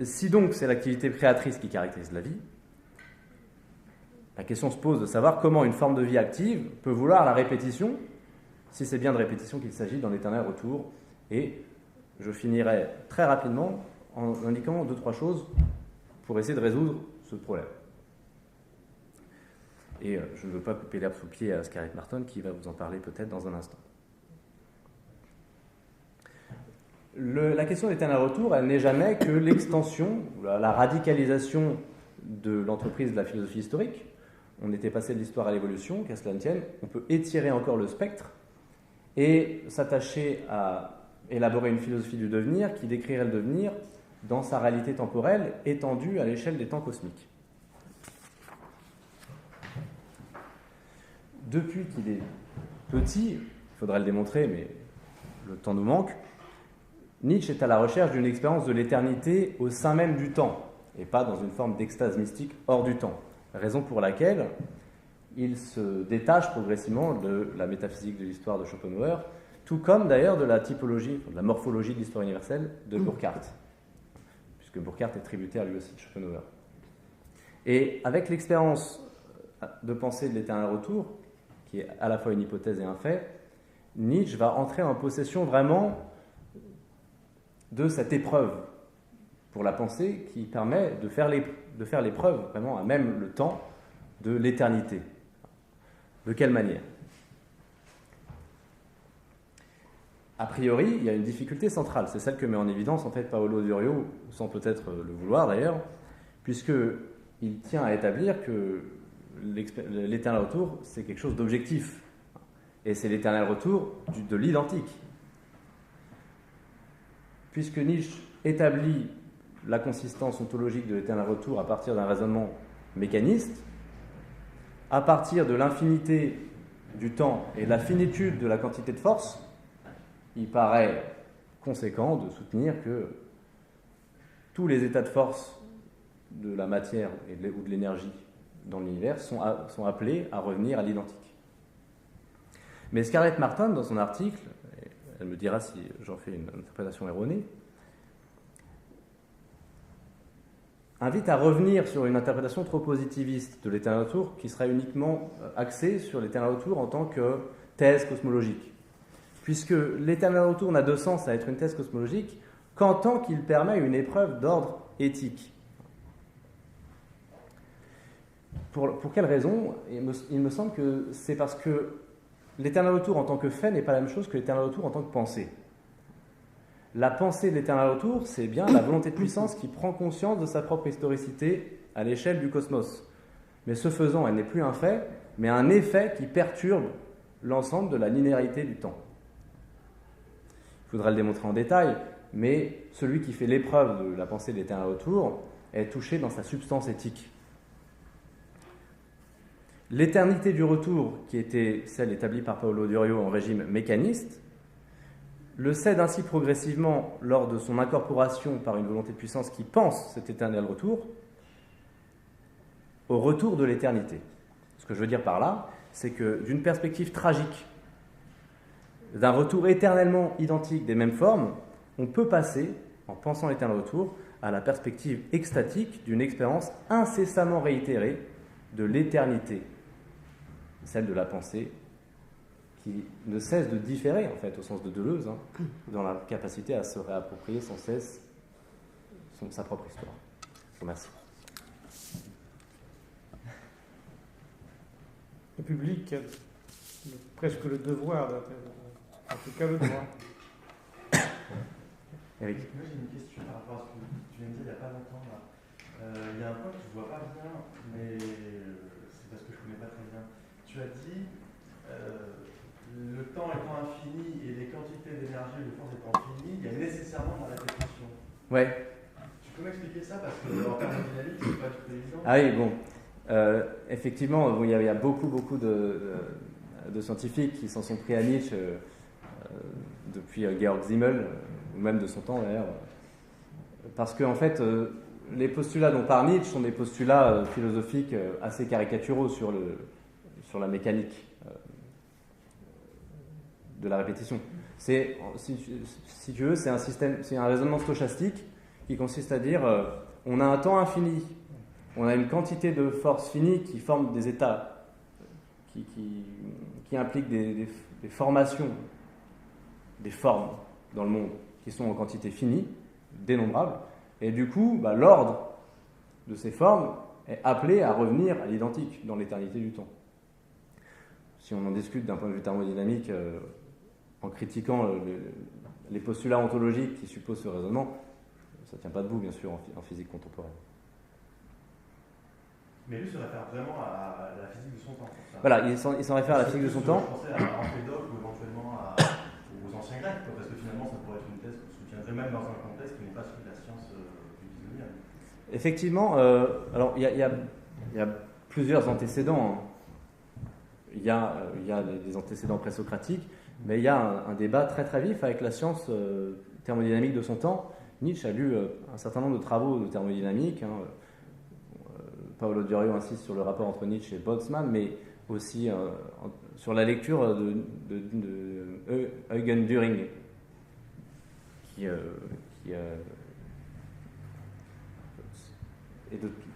Et si donc c'est l'activité créatrice qui caractérise la vie, la question se pose de savoir comment une forme de vie active peut vouloir la répétition, si c'est bien de répétition qu'il s'agit dans l'éternel retour. Et je finirai très rapidement en indiquant 2-3 choses pour essayer de résoudre ce problème. Et je ne veux pas couper l'herbe sous le pied à Scarlett Martin qui va vous en parler peut-être dans un instant. La question de l'éternel retour, elle n'est jamais que l'extension, la radicalisation de l'entreprise de la philosophie historique. On était passé de l'histoire à l'évolution, qu'à cela ne tienne. On peut étirer encore le spectre et s'attacher à élaborer une philosophie du devenir qui décrirait le devenir dans sa réalité temporelle étendue à l'échelle des temps cosmiques. Depuis qu'il est petit, il faudrait le démontrer, mais le temps nous manque, Nietzsche est à la recherche d'une expérience de l'éternité au sein même du temps, et pas dans une forme d'extase mystique hors du temps. Raison pour laquelle il se détache progressivement de la métaphysique de l'histoire de Schopenhauer, tout comme d'ailleurs de la typologie, de la morphologie de l'histoire universelle de Burckhardt, puisque Burckhardt est tributaire lui aussi de Schopenhauer. Et avec l'expérience de pensée de l'éternel retour, qui est à la fois une hypothèse et un fait, Nietzsche va entrer en possession vraiment de cette épreuve pour la pensée qui permet de faire l'épreuve vraiment à même le temps de l'éternité. De quelle manière ? A priori, il y a une difficulté centrale, c'est celle que met en évidence en fait Paolo Durio, sans peut-être le vouloir d'ailleurs, puisqu'il tient à établir que l'éternel retour, c'est quelque chose d'objectif. Et c'est l'éternel retour de l'identique. Puisque Nietzsche établit la consistance ontologique de l'éternel retour à partir d'un raisonnement mécaniste, à partir de l'infinité du temps et de la finitude de la quantité de force, il paraît conséquent de soutenir que tous les états de force de la matière ou de l'énergie dans l'univers sont appelés à revenir à l'identique. Mais Scarlett Martin, dans son article, elle me dira si j'en fais une interprétation erronée, invite à revenir sur une interprétation trop positiviste de l'éternel retour qui serait uniquement axée sur l'éternel retour en tant que thèse cosmologique. Puisque l'éternel retour n'a de sens à être une thèse cosmologique qu'en tant qu'il permet une épreuve d'ordre éthique. Pour quelle raison ? Il me semble que c'est parce que l'éternel retour en tant que fait n'est pas la même chose que l'éternel retour en tant que pensée. La pensée de l'éternel retour, c'est bien la volonté de puissance qui prend conscience de sa propre historicité à l'échelle du cosmos. Mais ce faisant, elle n'est plus un fait, mais un effet qui perturbe l'ensemble de la linéarité du temps. Il faudra le démontrer en détail, mais celui qui fait l'épreuve de la pensée de l'éternel retour est touché dans sa substance éthique. L'éternité du retour, qui était celle établie par Paolo Durio en régime mécaniste, le cède ainsi progressivement lors de son incorporation par une volonté de puissance qui pense cet éternel retour, au retour de l'éternité. Ce que je veux dire par là, c'est que d'une perspective tragique, d'un retour éternellement identique des mêmes formes, on peut passer, en pensant l'éternel retour, à la perspective extatique d'une expérience incessamment réitérée de l'éternité, celle de la pensée, qui ne cesse de différer, en fait, au sens de Deleuze, dans la capacité à se réapproprier sans cesse sa propre histoire. Je vous remercie. Le public a presque le devoir d'intervenir, en tout cas le droit. Eric. Moi j'ai une question par rapport à ce que tu viens de dire il n'y a pas longtemps. Là. Il y a un point que je ne vois pas bien, mais c'est parce que je ne connais pas très bien. Tu as dit le temps étant infini et les quantités d'énergie et de force étant finies, il y a nécessairement de la répétition. Ouais. Tu peux m'expliquer ça parce que en thermodynamique, c'est pas du tout évident. Ah oui, bon. Effectivement, il y a beaucoup de scientifiques qui s'en sont pris à Nietzsche depuis Georg Simmel, ou même de son temps d'ailleurs, parce que en fait, les postulats dont parle Nietzsche sont des postulats philosophiques assez caricaturaux sur la mécanique de la répétition. Si tu veux, c'est un raisonnement stochastique qui consiste à dire on a un temps infini, on a une quantité de force finie qui forme des états, qui impliquent des formations, des formes dans le monde qui sont en quantité finie, dénombrables, et du coup, l'ordre de ces formes est appelé à revenir à l'identique dans l'éternité du temps. Si on en discute d'un point de vue thermodynamique, en critiquant les postulats ontologiques qui supposent ce raisonnement, ça ne tient pas debout, bien sûr, en physique contemporaine. Mais lui se réfère vraiment à la physique de son temps. Voilà, il s'en réfère à la physique de son temps. Je pensais à Empédocle ou éventuellement aux anciens Grecs, quoi, parce que finalement ça pourrait être une thèse qu'on soutiendrait même dans un contexte qui n'est pas celui de la science du 19e. Effectivement, alors il y a plusieurs antécédents. Il y a des antécédents présocratiques, mais il y a un débat très très vif avec la science thermodynamique de son temps. Nietzsche a lu un certain nombre de travaux de thermodynamique. Paolo Diorio insiste sur le rapport entre Nietzsche et Boltzmann, mais aussi sur la lecture de Eugen Düring,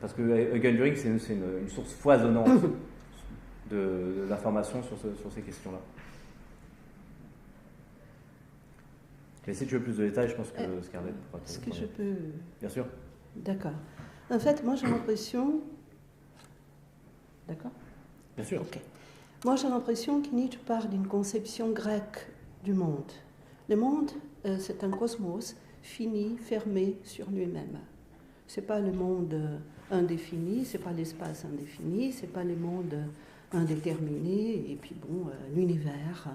parce que Eugen Düring, c'est une source foisonnante de l'information sur ces questions-là. Mais si tu veux plus de détails, je pense que Scarlett pourra te... Est-ce que je peux... Bien sûr. D'accord. En fait, moi j'ai l'impression... D'accord ? Bien sûr. Ok. Moi j'ai l'impression que Nietzsche part d'une conception grecque du monde. Le monde, c'est un cosmos fini, fermé sur lui-même. C'est pas le monde indéfini, c'est pas l'espace indéfini, c'est pas le monde indéterminé, et puis bon, l'univers,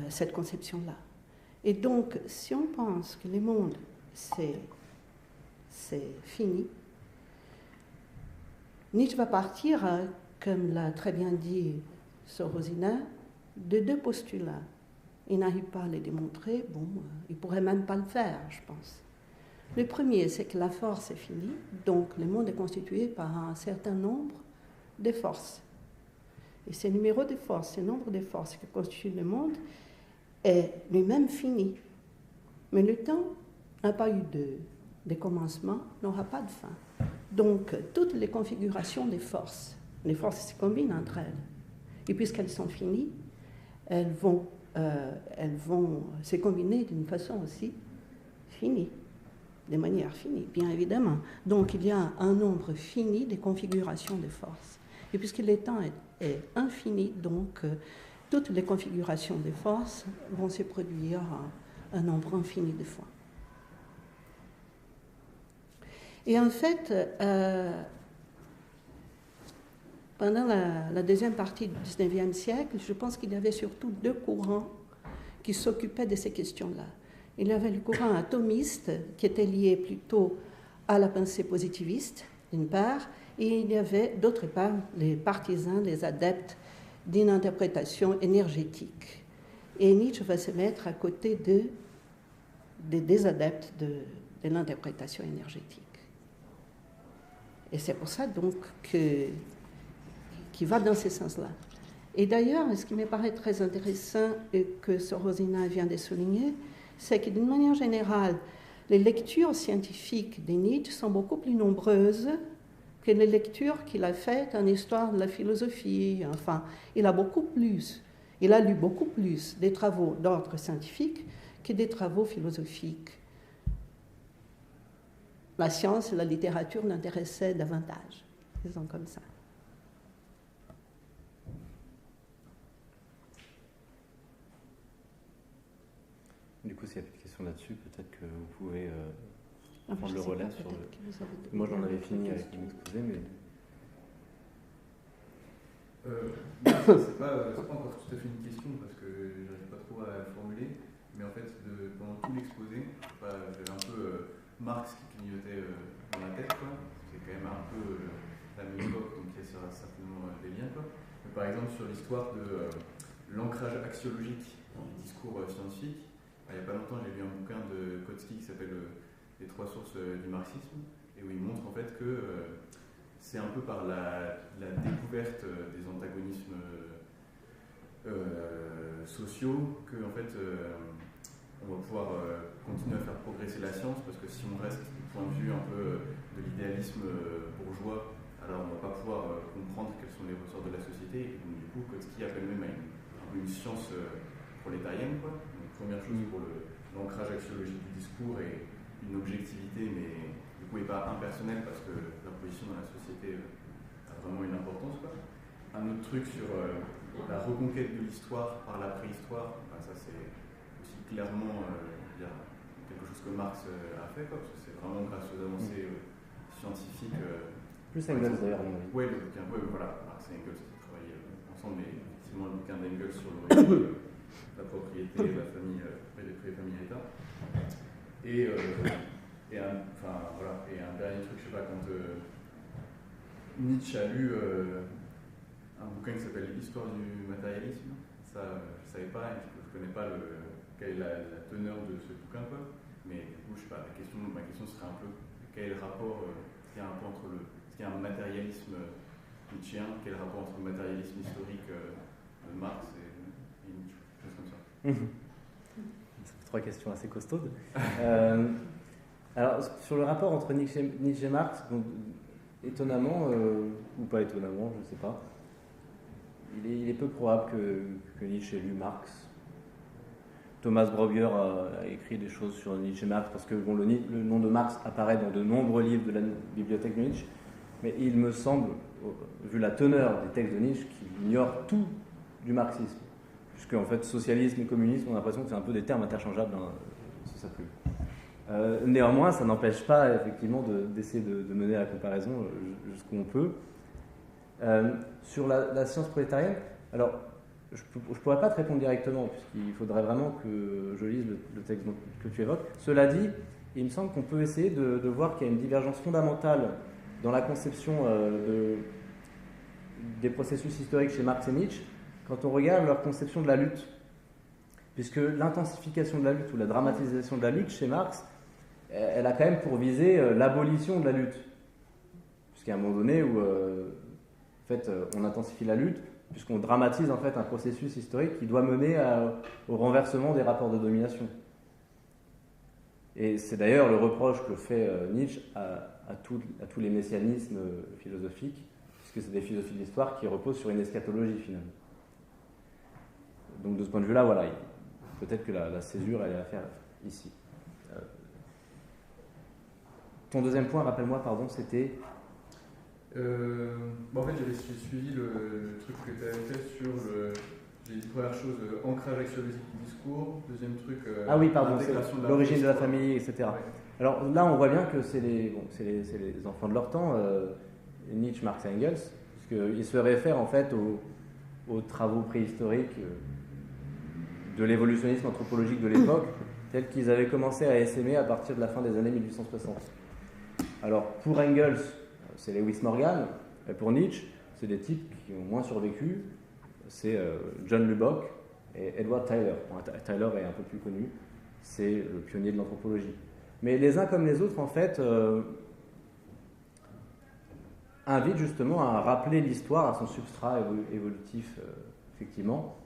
cette conception-là. Et donc, si on pense que le monde, c'est fini, Nietzsche va partir, comme l'a très bien dit Sorosina, de deux postulats. Il n'arrive pas à les démontrer, bon, il ne pourrait même pas le faire, je pense. Le premier, c'est que la force est finie, donc le monde est constitué par un certain nombre de forces. Et ce numéro de forces, ce nombre de forces qui constituent le monde, est lui-même fini. Mais le temps n'a pas eu de commencement, n'aura pas de fin. Donc, toutes les configurations des forces, les forces se combinent entre elles. Et puisqu'elles sont finies, elles vont se combiner d'une façon aussi finie, de manière finie, bien évidemment. Donc, il y a un nombre fini de configurations de forces. Et puisque le temps est infini, donc toutes les configurations des forces vont se produire un nombre infini de fois. Et en fait, pendant la deuxième partie du XIXe siècle, je pense qu'il y avait surtout deux courants qui s'occupaient de ces questions-là. Il y avait le courant atomiste, qui était lié plutôt à la pensée positiviste, d'une part, et il y avait, d'autre part, les partisans, les adeptes d'une interprétation énergétique. Et Nietzsche va se mettre à côté des adeptes de l'interprétation énergétique. Et c'est pour ça, donc, qu'il va dans ce sens-là. Et d'ailleurs, ce qui me paraît très intéressant et que Sorosina vient de souligner, c'est que d'une manière générale, les lectures scientifiques de Nietzsche sont beaucoup plus nombreuses que les lectures qu'il a faites en histoire de la philosophie. Enfin, il a lu beaucoup plus des travaux d'ordre scientifique que des travaux philosophiques. La science et la littérature l'intéressaient davantage, disons comme ça. Du coup, s'il n'y a plus de questions là-dessus, peut-être que vous pouvez prendre le relais sur le... Moi, j'en avais fini avec l'exposé, mais... c'est pas encore tout à fait une question, parce que j'arrive pas trop à la formuler, mais en fait, pendant tout l'exposé, j'avais un peu Marx qui clignotait dans la tête, quoi. C'est quand même un peu la même époque, donc il y a certainement des liens, quoi. Mais par exemple, sur l'histoire de l'ancrage axiologique du discours scientifique, il n'y a pas longtemps, j'ai lu un bouquin de Kautsky qui s'appelle Les trois sources du marxisme, et où il montre en fait que c'est un peu par la découverte des antagonismes sociaux que en fait, on va pouvoir continuer à faire progresser la science, parce que si on reste du point de vue un peu de l'idéalisme bourgeois, alors on ne va pas pouvoir comprendre quels sont les ressorts de la société. Et donc, du coup, Kautsky appelle même à une science prolétarienne, quoi. Première chose pour l'ancrage axiologique du discours et une objectivité, mais du coup, n'est pas impersonnelle parce que la position dans la société a vraiment une importance, quoi. Un autre truc sur la reconquête de l'histoire par la préhistoire, ça c'est aussi clairement quelque chose que Marx a fait, quoi, parce que c'est vraiment grâce aux avancées scientifiques Plus Engels d'ailleurs, à mon avis. Oui, le bouquin, voilà, Marx et Engels ont travaillé ensemble, mais effectivement le bouquin d'Engels sur l'origine, la propriété, la famille, les familles et l'État. Et un dernier truc, je sais pas, quand Nietzsche a lu un bouquin qui s'appelle L'histoire du matérialisme, ça je savais pas, je connais pas quelle est la teneur de ce bouquin, quoi. Mais du coup, je sais pas, ma question serait un peu quel est le rapport, est-ce qu'il y a un rapport est-ce qu'il y a un matérialisme nietzschéen, quel est le rapport entre le matérialisme historique de Marx et Nietzsche, chose comme ça. Ça fait 3 questions assez costaudes. Alors, sur le rapport entre Nietzsche et Marx, donc, étonnamment, ou pas étonnamment, je ne sais pas, il est peu probable que Nietzsche ait lu Marx. Thomas Breuer a écrit des choses sur Nietzsche et Marx, parce que bon, le nom de Marx apparaît dans de nombreux livres de la bibliothèque de Nietzsche, mais il me semble, vu la teneur des textes de Nietzsche, qu'il ignore tout du marxisme. Puisque, en fait, socialisme et communisme, on a l'impression que c'est un peu des termes interchangeables sous sa plume. Néanmoins, ça n'empêche pas effectivement d'essayer de mener la comparaison jusqu'où on peut. Sur la science prolétarienne, alors je ne pourrais pas te répondre directement puisqu'il faudrait vraiment que je lise le texte que tu évoques. Cela dit, il me semble qu'on peut essayer de voir qu'il y a une divergence fondamentale dans la conception des processus historiques chez Marx et Nietzsche quand on regarde leur conception de la lutte. Puisque l'intensification de la lutte ou la dramatisation de la lutte chez Marx, elle a quand même pour viser l'abolition de la lutte. Puisqu'il y a un moment donné où en fait, on intensifie la lutte, puisqu'on dramatise en fait un processus historique qui doit mener au renversement des rapports de domination. Et c'est d'ailleurs le reproche que fait Nietzsche à tous les messianismes philosophiques, puisque c'est des philosophies de l'histoire qui reposent sur une eschatologie finalement. Donc de ce point de vue-là, voilà, peut-être que la césure, elle est à faire ici. Ton deuxième point, rappelle-moi, pardon, c'était... En fait, j'avais suivi le truc que tu avais fait sur j'ai dit première chose, ancrage axiologique du discours. Deuxième truc, ah oui, pardon, l'intégration de l'origine de la famille, etc. Ouais. Alors là, on voit bien que c'est les enfants de leur temps, Nietzsche, Marx et Engels, puisqu'ils se réfèrent en fait aux travaux préhistoriques de l'évolutionnisme anthropologique de l'époque, tels qu'ils avaient commencé à essaimer à partir de la fin des années 1860. Alors, pour Engels, c'est Lewis Morgan, et pour Nietzsche, c'est des types qui ont moins survécu, c'est John Lubbock et Edward Tyler. Bon, Tyler est un peu plus connu, c'est le pionnier de l'anthropologie. Mais les uns comme les autres, en fait, invitent justement à rappeler l'histoire à son substrat évolutif, effectivement.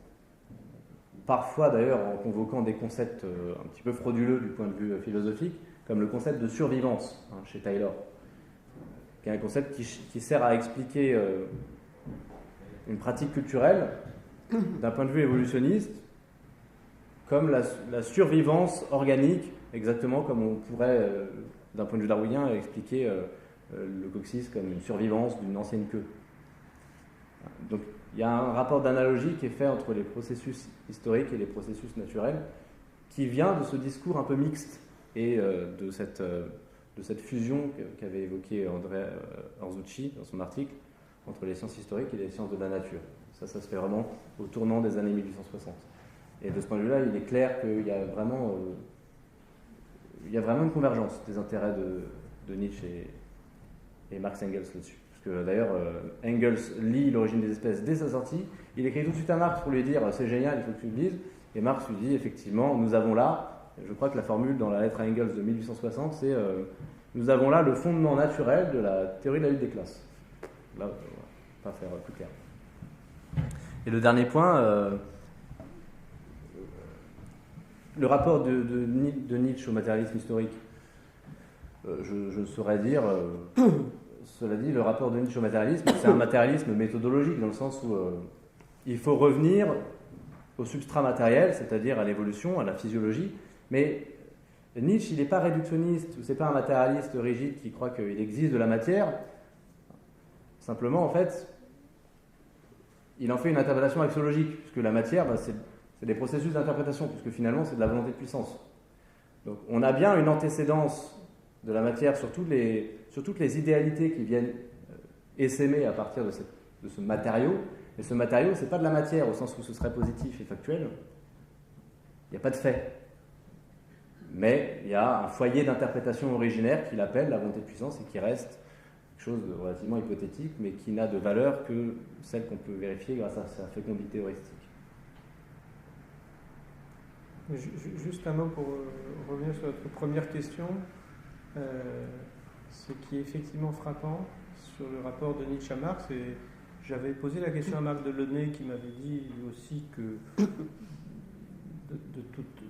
Parfois, d'ailleurs, en convoquant des concepts un petit peu frauduleux du point de vue philosophique, comme le concept de survivance, chez Taylor, qui est un concept qui sert à expliquer une pratique culturelle d'un point de vue évolutionniste, comme la survivance organique, exactement comme on pourrait, d'un point de vue darwinien, expliquer le coccyx comme une survivance d'une ancienne queue. Donc, il y a un rapport d'analogie qui est fait entre les processus historiques et les processus naturels, qui vient de ce discours un peu mixte et de cette fusion qu'avait évoqué André Arzucci dans son article entre les sciences historiques et les sciences de la nature. Ça se fait vraiment au tournant des années 1860. Et de ce point de vue-là, il est clair qu'il y a vraiment une convergence des intérêts de Nietzsche et Marx Engels là-dessus. Parce que d'ailleurs, Engels lit L'origine des espèces dès sa sortie. Il écrit tout de suite à Marx pour lui dire « c'est génial, il faut que tu le lises ». Et Marx lui dit effectivement, nous avons là, je crois que la formule dans la lettre à Engels de 1860, c'est nous avons là le fondement naturel de la théorie de la lutte des classes. Là, on va pas faire plus clair. Et le dernier point, le rapport de Nietzsche au matérialisme historique. Je saurais dire, cela dit, le rapport de Nietzsche au matérialisme, c'est un matérialisme méthodologique, dans le sens où il faut revenir au substrat matériel, c'est-à-dire à l'évolution, à la physiologie, mais Nietzsche, il n'est pas réductionniste, c'est pas un matérialiste rigide qui croit qu'il existe de la matière. Simplement, en fait, il en fait une interprétation axiologique, puisque la matière, c'est des processus d'interprétation, puisque finalement, c'est de la volonté de puissance. Donc, on a bien une antécédence de la matière sur toutes les idéalités qui viennent essaimer à partir de ce matériau. Mais ce matériau, ce n'est pas de la matière au sens où ce serait positif et factuel. Il n'y a pas de fait. Mais il y a un foyer d'interprétation originaire qu'il appelle la volonté de puissance et qui reste quelque chose de relativement hypothétique, mais qui n'a de valeur que celle qu'on peut vérifier grâce à sa fécondité heuristique. Juste un mot pour revenir sur votre première question. Ce qui est effectivement frappant sur le rapport de Nietzsche à Marx, et j'avais posé la question à Marc Delaunay qui m'avait dit lui aussi que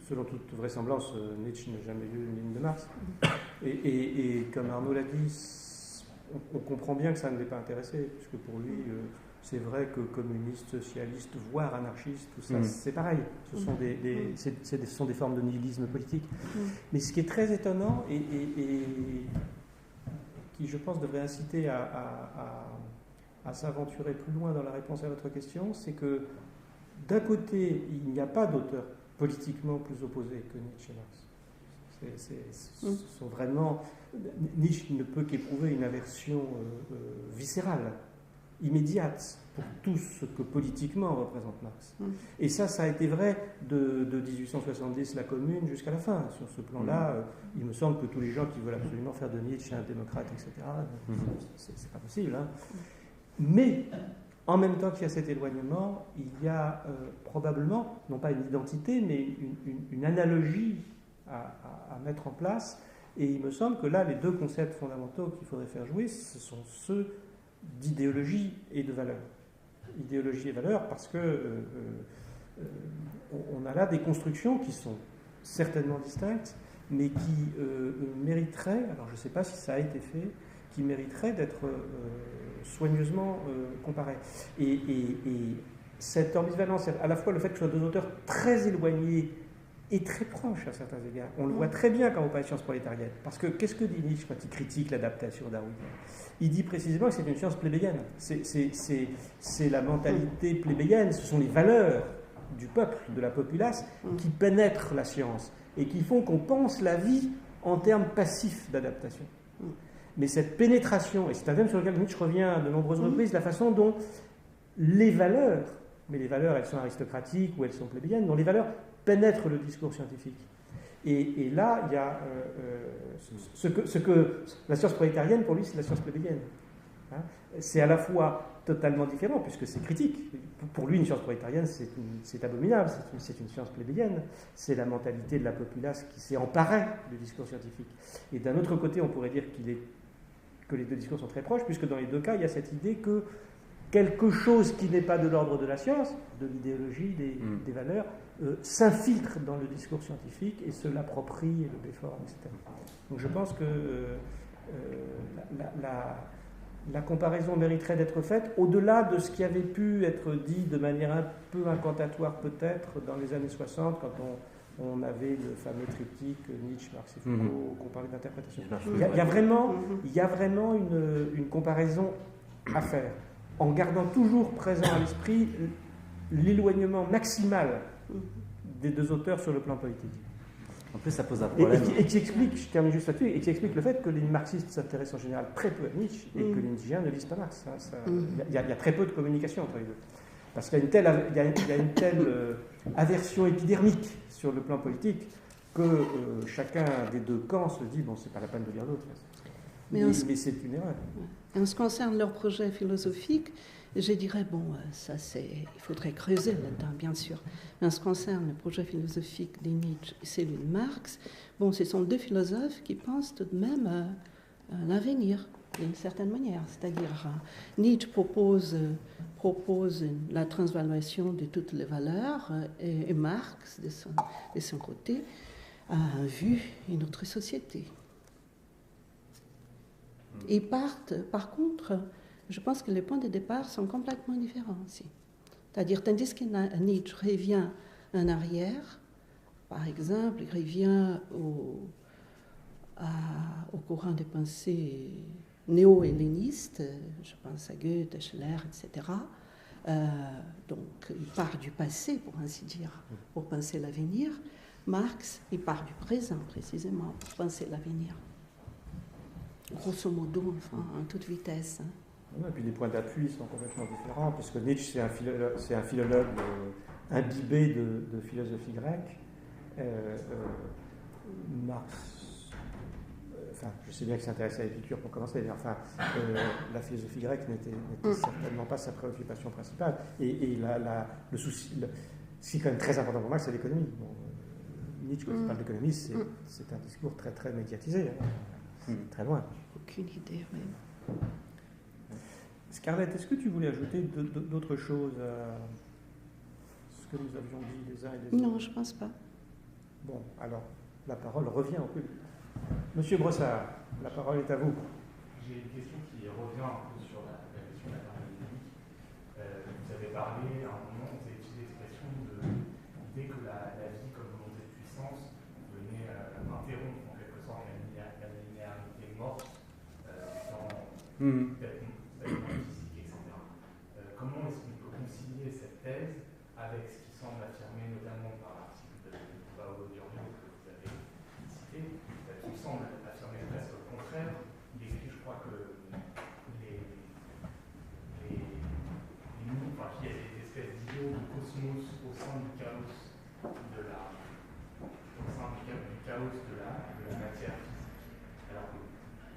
selon toute vraisemblance, Nietzsche n'a jamais lu une ligne de Marx. Et comme Arnaud l'a dit, on comprend bien que ça ne l'ait pas intéressé, puisque pour lui, c'est vrai que communiste, socialiste, voire anarchiste, tout ça, c'est pareil. Ce sont des formes de nihilisme politique. Mais ce qui est très étonnant et qui, je pense, devrait inciter à s'aventurer plus loin dans la réponse à votre question, c'est que d'un côté, il n'y a pas d'auteur politiquement plus opposé que Nietzsche et Marx. Ce sont vraiment... Nietzsche ne peut qu'éprouver une aversion viscérale, immédiate, pour tout ce que politiquement représente Marx. Et ça a été vrai de 1870, la Commune, jusqu'à la fin. Sur ce plan-là, il me semble que tous les gens qui veulent absolument faire de Nietzsche un démocrate, etc., c'est pas possible. Hein. Mais, en même temps qu'il y a cet éloignement, il y a probablement, non pas une identité, mais une analogie à mettre en place. Et il me semble que là, les deux concepts fondamentaux qu'il faudrait faire jouer, ce sont ceux d'idéologie et de valeur. Idéologie et valeur parce que on a là des constructions qui sont certainement distinctes, mais qui mériteraient, alors je ne sais pas si ça a été fait, qui mériteraient d'être soigneusement comparées. Et cette ambivalence, à la fois le fait que ce soit deux auteurs très éloignés et très proches à certains égards, on le voit très bien quand on parle de sciences prolétariennes. Parce que qu'est-ce que dit Nietzsche quand il critique l'adaptation darwinienne ? Il dit précisément que c'est une science plébéienne. C'est la mentalité plébéienne, ce sont les valeurs du peuple, de la populace, qui pénètrent la science et qui font qu'on pense la vie en termes passifs d'adaptation. Mais cette pénétration, et c'est un thème sur lequel Nietzsche revient à de nombreuses reprises, la façon dont les valeurs, mais les valeurs elles sont aristocratiques ou elles sont plébéiennes, dont les valeurs pénètrent le discours scientifique. Et là, il y a ce que la science prolétarienne, pour lui, c'est la science plébéienne. Hein, c'est à la fois totalement différent, puisque c'est critique. Pour lui, une science prolétarienne, c'est abominable, c'est une science plébéienne. C'est la mentalité de la populace qui s'est emparée du discours scientifique. Et d'un autre côté, on pourrait dire que les deux discours sont très proches, puisque dans les deux cas, il y a cette idée que quelque chose qui n'est pas de l'ordre de la science, de l'idéologie, des valeurs, s'infiltre dans le discours scientifique et se l'approprie et le déforme, etc. Donc je pense que la comparaison mériterait d'être faite au-delà de ce qui avait pu être dit de manière un peu incantatoire peut-être dans les années 60 quand on avait le fameux triptyque Nietzsche, Marx et Foucault, qu'on parlait d'interprétation. Il y a vraiment une comparaison à faire, en gardant toujours présent à l'esprit l'éloignement maximal des deux auteurs sur le plan politique. En plus, ça pose un problème. Et qui explique, je termine juste là-dessus, et qui explique le fait que les marxistes s'intéressent en général très peu à Nietzsche et que les Nietzschéens ne lisent pas Marx. Il y a très peu de communication entre les deux. Parce qu'il y a une telle aversion épidermique sur le plan politique que chacun des deux camps se dit bon, c'est pas la peine de lire l'autre. Mais c'est une erreur. En ce qui concerne leur projet philosophique, je dirais, bon, ça il faudrait creuser là-dedans, bien sûr. Mais en ce qui concerne le projet philosophique de Nietzsche et celui de Marx, bon, ce sont deux philosophes qui pensent tout de même à l'avenir, d'une certaine manière. C'est-à-dire, Nietzsche propose la transvaluation de toutes les valeurs et Marx, de son côté, a vu une autre société. Et par contre, je pense que les points de départ sont complètement différents aussi. C'est-à-dire, tandis que Nietzsche revient en arrière, par exemple, il revient au courant des pensées néo-hellénistes, je pense à Goethe, Schiller, etc. Donc, il part du passé, pour ainsi dire, pour penser l'avenir. Marx, il part du présent, précisément, pour penser l'avenir. Grosso modo, enfin, en toute vitesse. Hein. Et puis les points d'appui sont complètement différents, puisque Nietzsche, c'est un philologue imbibé de philosophie grecque. Marx, enfin, je sais bien qu'il s'intéressait à l'Épicure pour commencer, mais enfin, la philosophie grecque n'était certainement pas sa préoccupation principale. Et le souci, ce qui est quand même très important pour Marx, c'est l'économie. Bon, Nietzsche, quand il parle d'économie, c'est un discours très, très médiatisé, hein. Très loin. Aucune idée, oui. Scarlett, est-ce que tu voulais ajouter d'autres choses à ce que nous avions dit les uns et les autres? Non, je ne pense pas. Bon, alors, la parole revient au public. Monsieur Brossard, la parole est à vous. J'ai une question qui revient un peu sur la question de la thermodynamique. Vous avez parlé, à un moment, vous avez utilisé l'expression de l'idée que la vie comme volonté de puissance venait interrompre en quelque sorte la linéarité morte dans la physique, etc. Comment est-ce qu'on peut concilier cette thèse avec ce qui semble affirmé notamment par l'article de Paolo Durio que vous avez cité, qui semble affirmer presque le contraire? Il écrit, je crois, que qu'il y a des espèces d'idéaux de cosmos au sein du chaos de la matière physique. Alors que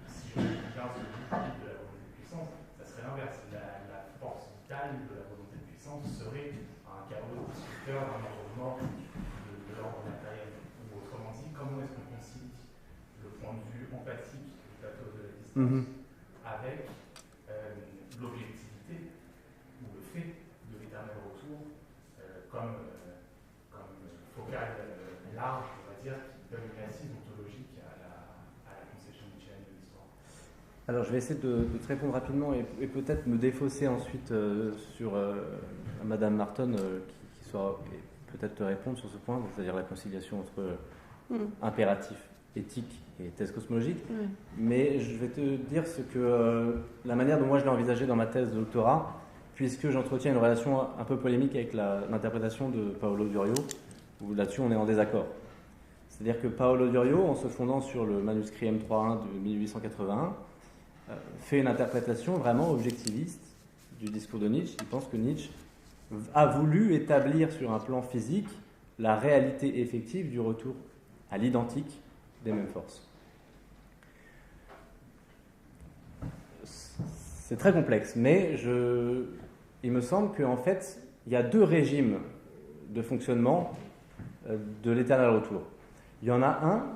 si je me bien ce bouclier de la volonté de puissance, ça serait l'inverse. La force vitale de la volonté de puissance serait un chaos destructeur, un ordre mort de l'ordre matériel. Ou autrement dit, comment est-ce qu'on concilie le point de vue empathique du plateau de la distance avec l'objectivité ou le fait de l'éternel retour comme focale large, on va dire, qui donne une assise ontologique à la conception nietzschéenne de l'histoire. Alors je vais essayer de te répondre rapidement et peut-être me défausser ensuite sur Madame Marton qui saura peut-être te répondre sur ce point, c'est-à-dire la conciliation entre impératif éthique et thèse cosmologique. Mais je vais te dire la manière dont moi je l'ai envisagé dans ma thèse de doctorat, puisque j'entretiens une relation un peu polémique avec l'interprétation de Paolo Durio, où là-dessus on est en désaccord. C'est-à-dire que Paolo Durio, en se fondant sur le manuscrit M3.1 de 1881, fait une interprétation vraiment objectiviste du discours de Nietzsche. Il pense que Nietzsche a voulu établir sur un plan physique la réalité effective du retour à l'identique des mêmes forces. C'est très complexe, mais il me semble qu'en fait, il y a deux régimes de fonctionnement de l'éternel retour. Il y en a un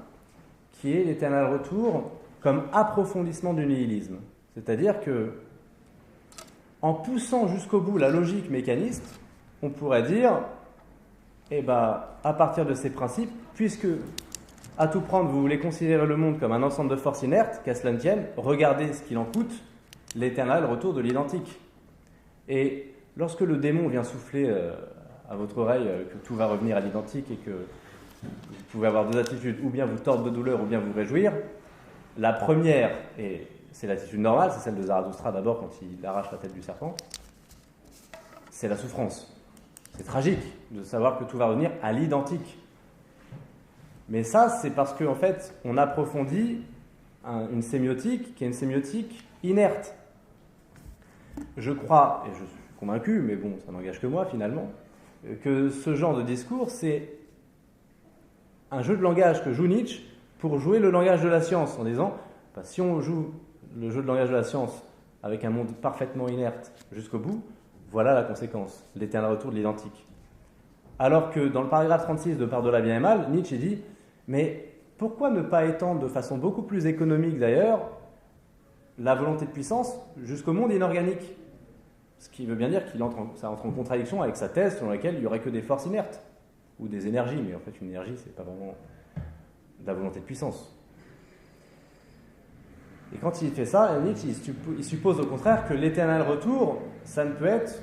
qui est l'éternel retour comme approfondissement du nihilisme. C'est-à-dire que, en poussant jusqu'au bout la logique mécaniste, on pourrait dire, à partir de ces principes, puisque à tout prendre, vous voulez considérer le monde comme un ensemble de forces inertes, qu'à cela ne tienne, regardez ce qu'il en coûte, l'éternel retour de l'identique. Et lorsque le démon vient souffler à votre oreille que tout va revenir à l'identique et que vous pouvez avoir deux attitudes, ou bien vous tordre de douleur, ou bien vous réjouir, la première, et c'est l'attitude normale, c'est celle de Zarathustra d'abord quand il arrache la tête du serpent, c'est la souffrance. C'est tragique de savoir que tout va revenir à l'identique. Mais ça, c'est parce qu'en fait, on approfondit une sémiotique qui est une sémiotique inerte. Je crois, et je suis convaincu, mais bon, ça n'engage que moi finalement, que ce genre de discours, c'est un jeu de langage que joue Nietzsche pour jouer le langage de la science, en disant, si on joue le jeu de langage de la science avec un monde parfaitement inerte jusqu'au bout, voilà la conséquence, l'éternel retour de l'identique. Alors que dans le paragraphe 36 de Par-delà bien et mal, Nietzsche dit, mais pourquoi ne pas étendre de façon beaucoup plus économique d'ailleurs la volonté de puissance jusqu'au monde inorganique? Ce qui veut bien dire que ça entre en contradiction avec sa thèse selon laquelle il n'y aurait que des forces inertes, ou des énergies, mais en fait une énergie, c'est pas vraiment de la volonté de puissance. Et quand il fait ça, Nietzsche, il suppose au contraire que l'éternel retour, ça ne peut être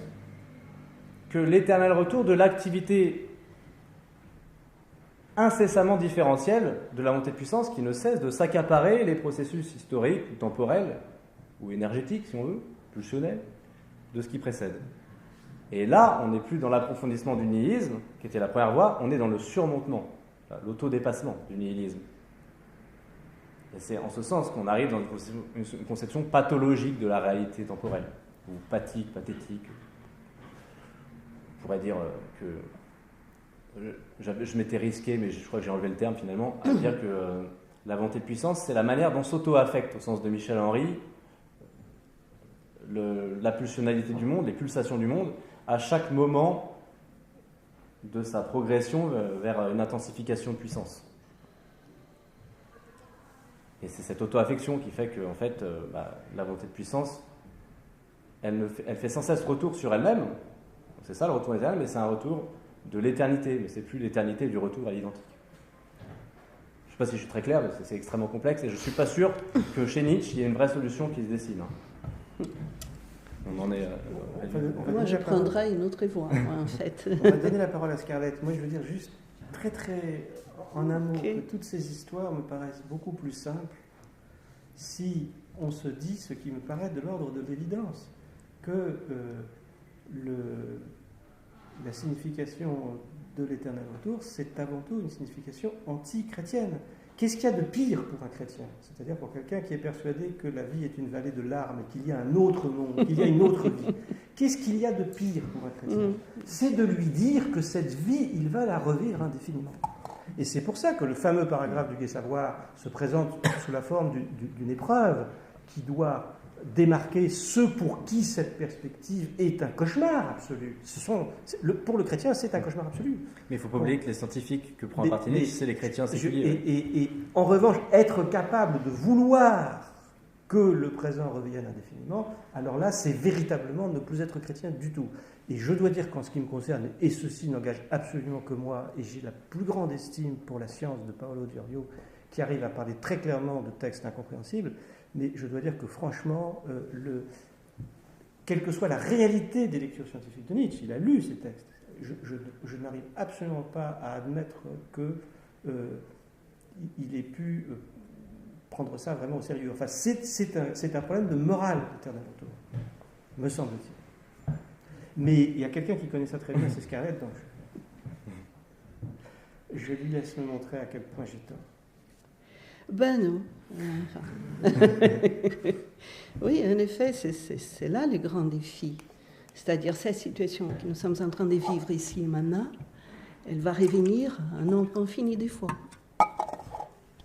que l'éternel retour de l'activité incessamment différentielle de la montée de puissance qui ne cesse de s'accaparer les processus historiques ou temporels, ou énergétiques si on veut, pulsionnels, de ce qui précède. Et là, on n'est plus dans l'approfondissement du nihilisme, qui était la première voie, on est dans le surmontement, l'autodépassement du nihilisme. Et c'est en ce sens qu'on arrive dans une conception pathologique de la réalité temporelle, ou pathique, pathétique. On pourrait dire que je m'étais risqué, mais je crois que j'ai enlevé le terme finalement, à dire que la volonté de puissance, c'est la manière dont s'auto-affecte, au sens de Michel Henry, la pulsionalité du monde, les pulsations du monde, à chaque moment de sa progression vers une intensification de puissance. Et c'est cette auto-affection qui fait que, en fait, la volonté de puissance, elle fait sans cesse retour sur elle-même. C'est ça le retour éternel, mais c'est un retour de l'éternité, mais c'est plus l'éternité du retour à l'identique. Je ne sais pas si je suis très clair, mais c'est extrêmement complexe, et je ne suis pas sûr que chez Nietzsche, il y ait une vraie solution qui se dessine. On en est... moi, je prendrai une autre voie, moi, en fait. On va donner la parole à Scarlett. Moi, je veux dire juste très, très en un mot que toutes ces histoires me paraissent beaucoup plus simples si on se dit ce qui me paraît de l'ordre de l'évidence, que la signification de l'éternel retour, c'est avant tout une signification anti-chrétienne. Qu'est-ce qu'il y a de pire pour un chrétien? C'est-à-dire pour quelqu'un qui est persuadé que la vie est une vallée de larmes et qu'il y a un autre monde, qu'il y a une autre vie. Qu'est-ce qu'il y a de pire pour un chrétien? C'est de lui dire que cette vie, il va la revivre indéfiniment. Et c'est pour ça que le fameux paragraphe du Gai Savoir se présente sous la forme d'une épreuve qui doit démarquer ceux pour qui cette perspective est un cauchemar absolu. Pour le chrétien, c'est un cauchemar absolu. Mais il ne faut pas oublier que les scientifiques que prend parti Nietzsche, c'est les chrétiens séculiers. Et en revanche, être capable de vouloir que le présent revienne indéfiniment, alors là, c'est véritablement ne plus être chrétien du tout. Et je dois dire qu'en ce qui me concerne, et ceci n'engage absolument que moi, et j'ai la plus grande estime pour la science de Paolo Diorio, qui arrive à parler très clairement de textes incompréhensibles, mais je dois dire que franchement, quelle que soit la réalité des lectures scientifiques de Nietzsche, il a lu ces textes, je n'arrive absolument pas à admettre qu'il ait pu prendre ça vraiment au sérieux. Enfin, c'est un problème de morale, l'éternel retour, me semble-t-il. Mais il y a quelqu'un qui connaît ça très bien, c'est Scarlett, donc je lui laisse me montrer à quel point j'ai tort. Ben non. Oui, en effet, c'est là le grand défi. C'est-à-dire cette situation que nous sommes en train de vivre ici et maintenant, elle va revenir un nombre infini de fois.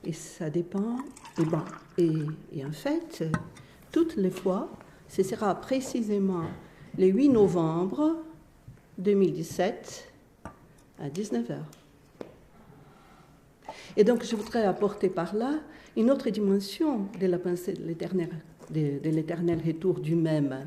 Et ça dépend. Et en fait, toutes les fois, ce sera précisément le 8 novembre 2017 à 19h. Et donc, je voudrais apporter par là une autre dimension de la pensée de l'éternel retour du même.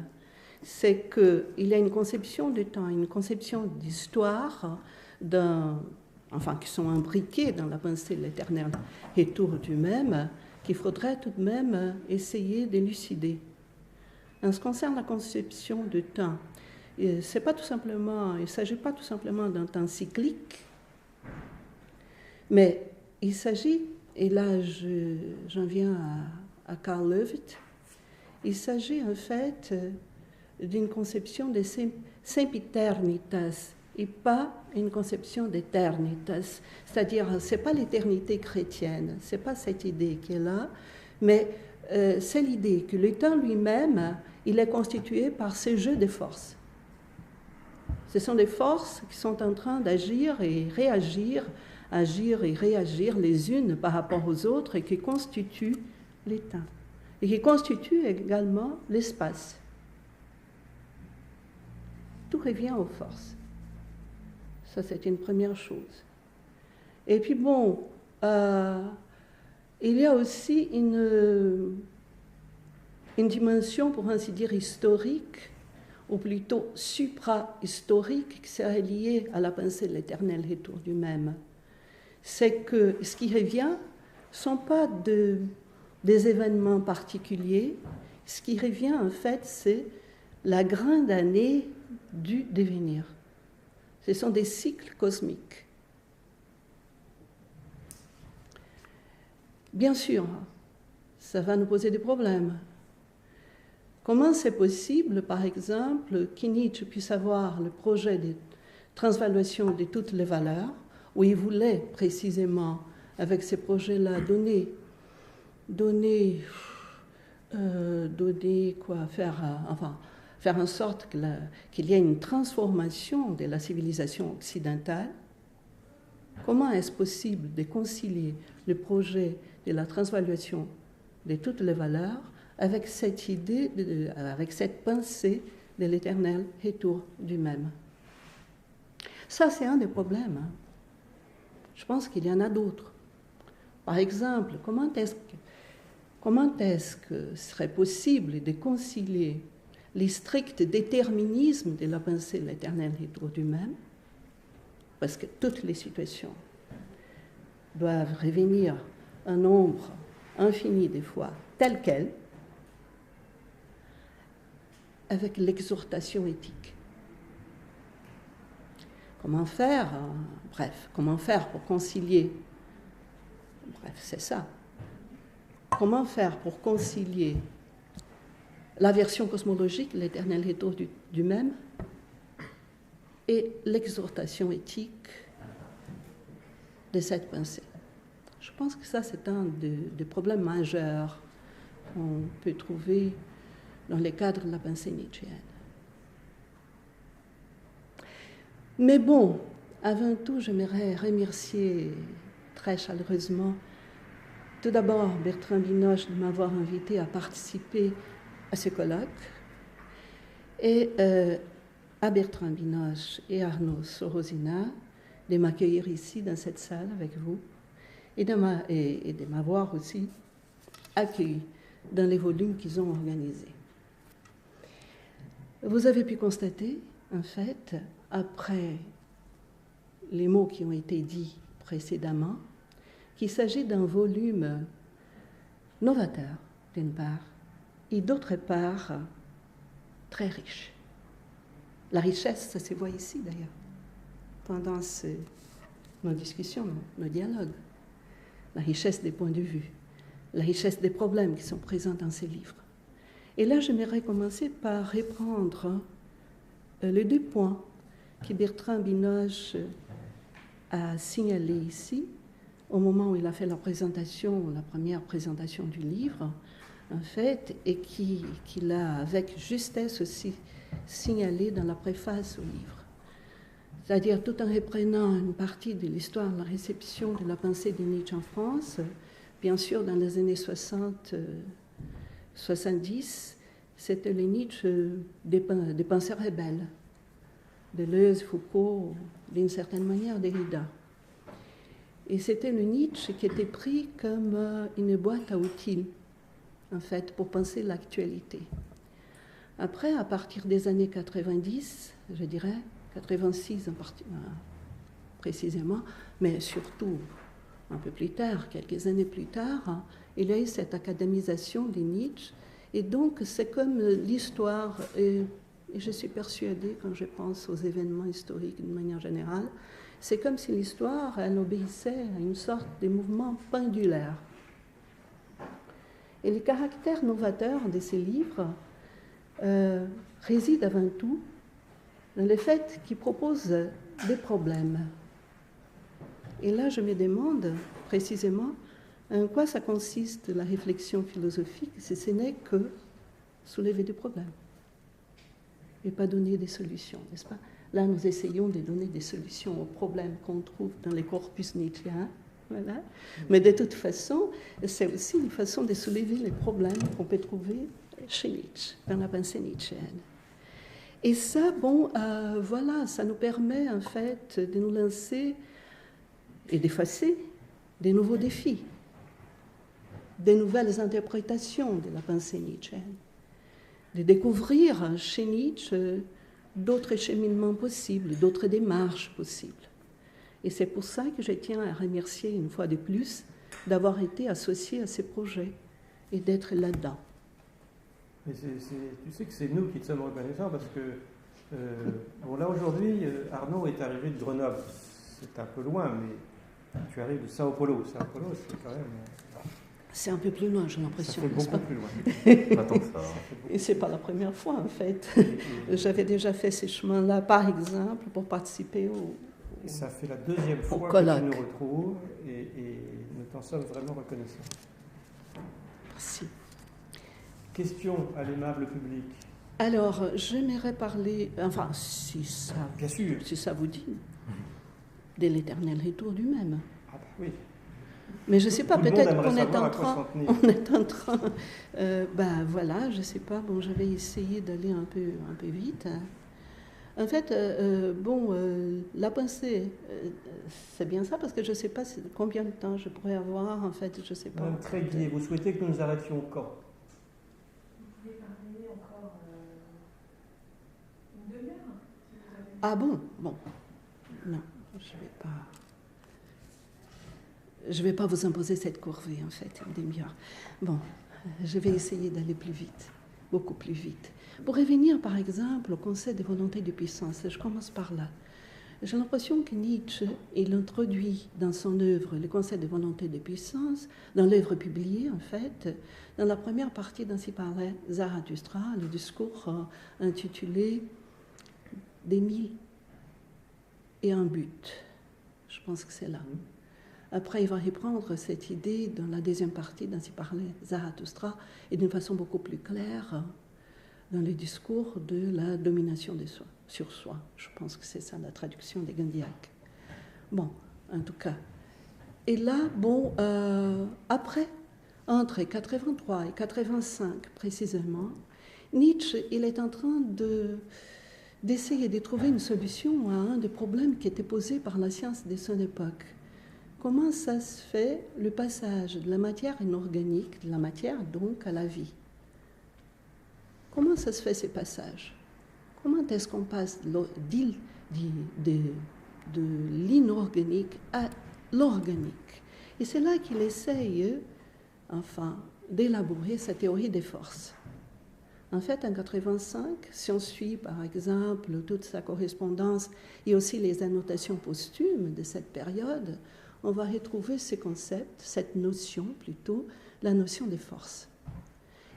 C'est qu'il y a une conception de temps, une conception d'histoire, qui sont imbriquées dans la pensée de l'éternel retour du même, qu'il faudrait tout de même essayer d'élucider. En ce qui concerne la conception de temps, il ne s'agit pas tout simplement d'un temps cyclique, mais il s'agit, et là j'en viens à Karl Löwith, il s'agit en fait d'une conception de sempiternitas et pas une conception d'éternitas. C'est-à-dire, ce n'est pas l'éternité chrétienne, ce n'est pas cette idée qui est là, mais c'est l'idée que le temps lui-même, il est constitué par ces jeux de forces. Ce sont des forces qui sont en train d'agir et réagir, agir et réagir les unes par rapport aux autres et qui constituent les temps. Et qui constituent également l'espace. Tout revient aux forces. Ça, c'est une première chose. Et puis bon, il y a aussi une dimension, pour ainsi dire, historique, ou plutôt supra-historique, qui serait liée à la pensée de l'éternel retour du même. C'est que ce qui revient ne sont pas des événements particuliers. Ce qui revient, en fait, c'est la grande année du devenir. Ce sont des cycles cosmiques. Bien sûr, ça va nous poser des problèmes. Comment c'est possible, par exemple, que Nietzsche puisse avoir le projet de transvaluation de toutes les valeurs, où il voulait précisément, avec ces projets-là, donner donner quoi, faire en sorte qu'il y ait une transformation de la civilisation occidentale. Comment est-ce possible de concilier le projet de la transvaluation de toutes les valeurs avec cette idée, avec cette pensée de l'éternel retour du même? Ça, c'est un des problèmes. Je pense qu'il y en a d'autres. Par exemple, comment est-ce que serait possible de concilier les stricts déterminismes de la pensée de l'éternel retour du même, parce que toutes les situations doivent revenir un nombre infini de fois tel quel, avec l'exhortation éthique. Comment faire pour concilier? Bref, c'est ça. Comment faire pour concilier la version cosmologique, l'éternel retour du même, et l'exhortation éthique de cette pensée? Je pense que ça, c'est un des problèmes majeurs qu'on peut trouver dans le cadre de la pensée nietzschéenne. Mais bon, avant tout, j'aimerais remercier très chaleureusement tout d'abord Bertrand Binoche de m'avoir invité à participer à ce colloque, et à Bertrand Binoche et Arnaud Sorosina de m'accueillir ici dans cette salle avec vous et de m'avoir aussi accueilli dans les volumes qu'ils ont organisés. Vous avez pu constater, en fait, après les mots qui ont été dits précédemment, qu'il s'agit d'un volume novateur, d'une part, et d'autre part, très riche. La richesse, ça se voit ici d'ailleurs, pendant nos discussions, nos dialogues. La richesse des points de vue, la richesse des problèmes qui sont présents dans ces livres. Et là, j'aimerais commencer par reprendre les 2 points que Bertrand Binoche a signalés ici, au moment où il a fait la première présentation du livre, en fait, et qu'il a avec justesse aussi signalé dans la préface au livre. C'est-à-dire tout en reprenant une partie de l'histoire de la réception de la pensée de Nietzsche en France, bien sûr dans les années 70, c'était le Nietzsche des pensées rebelles, Deleuze, Foucault, d'une certaine manière Derrida. Et c'était le Nietzsche qui était pris comme une boîte à outils, en fait, pour penser l'actualité. Après, à partir des années 90, je dirais, 86 précisément, mais surtout un peu plus tard, quelques années plus tard, il y a eu cette académisation de Nietzsche. Et donc, c'est comme l'histoire, et je suis persuadée, quand je pense aux événements historiques d'une manière générale, c'est comme si l'histoire, elle obéissait à une sorte de mouvement pendulaire. Et le caractère novateur de ces livres réside avant tout dans le fait qu'ils proposent des problèmes. Et là, je me demande précisément en quoi ça consiste la réflexion philosophique, si ce n'est que soulever des problèmes et pas donner des solutions, n'est-ce pas? Là, nous essayons de donner des solutions aux problèmes qu'on trouve dans les corpus nietzschéens, voilà. Mais de toute façon, c'est aussi une façon de soulever les problèmes qu'on peut trouver chez Nietzsche, dans la pensée nietzschéenne. Et ça, voilà, ça nous permet en fait de nous lancer et d'effacer des nouveaux défis, des nouvelles interprétations de la pensée nietzschéenne, de découvrir chez Nietzsche d'autres cheminements possibles, d'autres démarches possibles. Et c'est pour ça que je tiens à remercier une fois de plus d'avoir été associé à ces projets et d'être là-dedans. Mais tu sais que c'est nous qui te sommes reconnaissants parce que, là aujourd'hui, Arnaud est arrivé de Grenoble. C'est un peu loin, mais tu arrives de Sao Paulo. Sao Paulo, c'est quand même... C'est un peu plus loin, j'ai l'impression. C'est beaucoup plus loin. Pas tant que ça. Et c'est pas la première fois, en fait. J'avais déjà fait ces chemins-là, par exemple, pour participer au... Et ça fait la 2e fois que tu nous retrouves et nous t'en sommes vraiment reconnaissants. Merci. Question à l'aimable public. Alors, j'aimerais parler, enfin, si ça, Bien sûr. si ça vous dit, de l'éternel retour du même. Ah bah oui. Mais je ne sais pas, Tout le monde peut-être aimerait qu'on est savoir en à quoi train, s'en tenir. on est en train, ben voilà, je ne sais pas, bon, je vais essayer d'aller un peu vite. Hein. En fait, la pensée, c'est bien ça, parce que je ne sais pas combien de temps je pourrais avoir, en fait, je ne sais pas. Madame Tréguier, vous souhaitez que nous nous arrêtions quand? Vous pouvez parler encore une demi-heure, si vous avez... Ah bon, bon, non, je vais pas vous imposer cette corvée, en fait, une demi-heure. Bon, je vais essayer d'aller plus vite, beaucoup plus vite. Pour revenir, par exemple, au concept de volonté de puissance, je commence par là. J'ai l'impression que Nietzsche, il introduit dans son œuvre le concept de volonté de puissance, dans l'œuvre publiée, en fait, dans la première partie d'Ainsi parlait Zarathustra, le discours intitulé « Des mille et un but ». Je pense que c'est là. Après, il va reprendre cette idée dans la deuxième partie d'Ainsi parlait Zarathustra, et d'une façon beaucoup plus claire dans le discours de la domination de soi, sur soi. Je pense que c'est ça la traduction des Gandiac. Bon, en tout cas. Et là, bon, après, entre 83 et 85 précisément, Nietzsche, il est en train d'essayer de trouver une solution à un des problèmes qui était posé par la science de son époque. Comment ça se fait le passage de la matière inorganique, de la matière donc à la vie? Comment ça se fait ces passages? Comment est-ce qu'on passe de l'inorganique à l'organique? Et c'est là qu'il essaye, enfin, d'élaborer sa théorie des forces. En fait, en 85, si on suit par exemple toute sa correspondance et aussi les annotations posthumes de cette période, on va retrouver ce concept, cette notion plutôt, la notion des forces.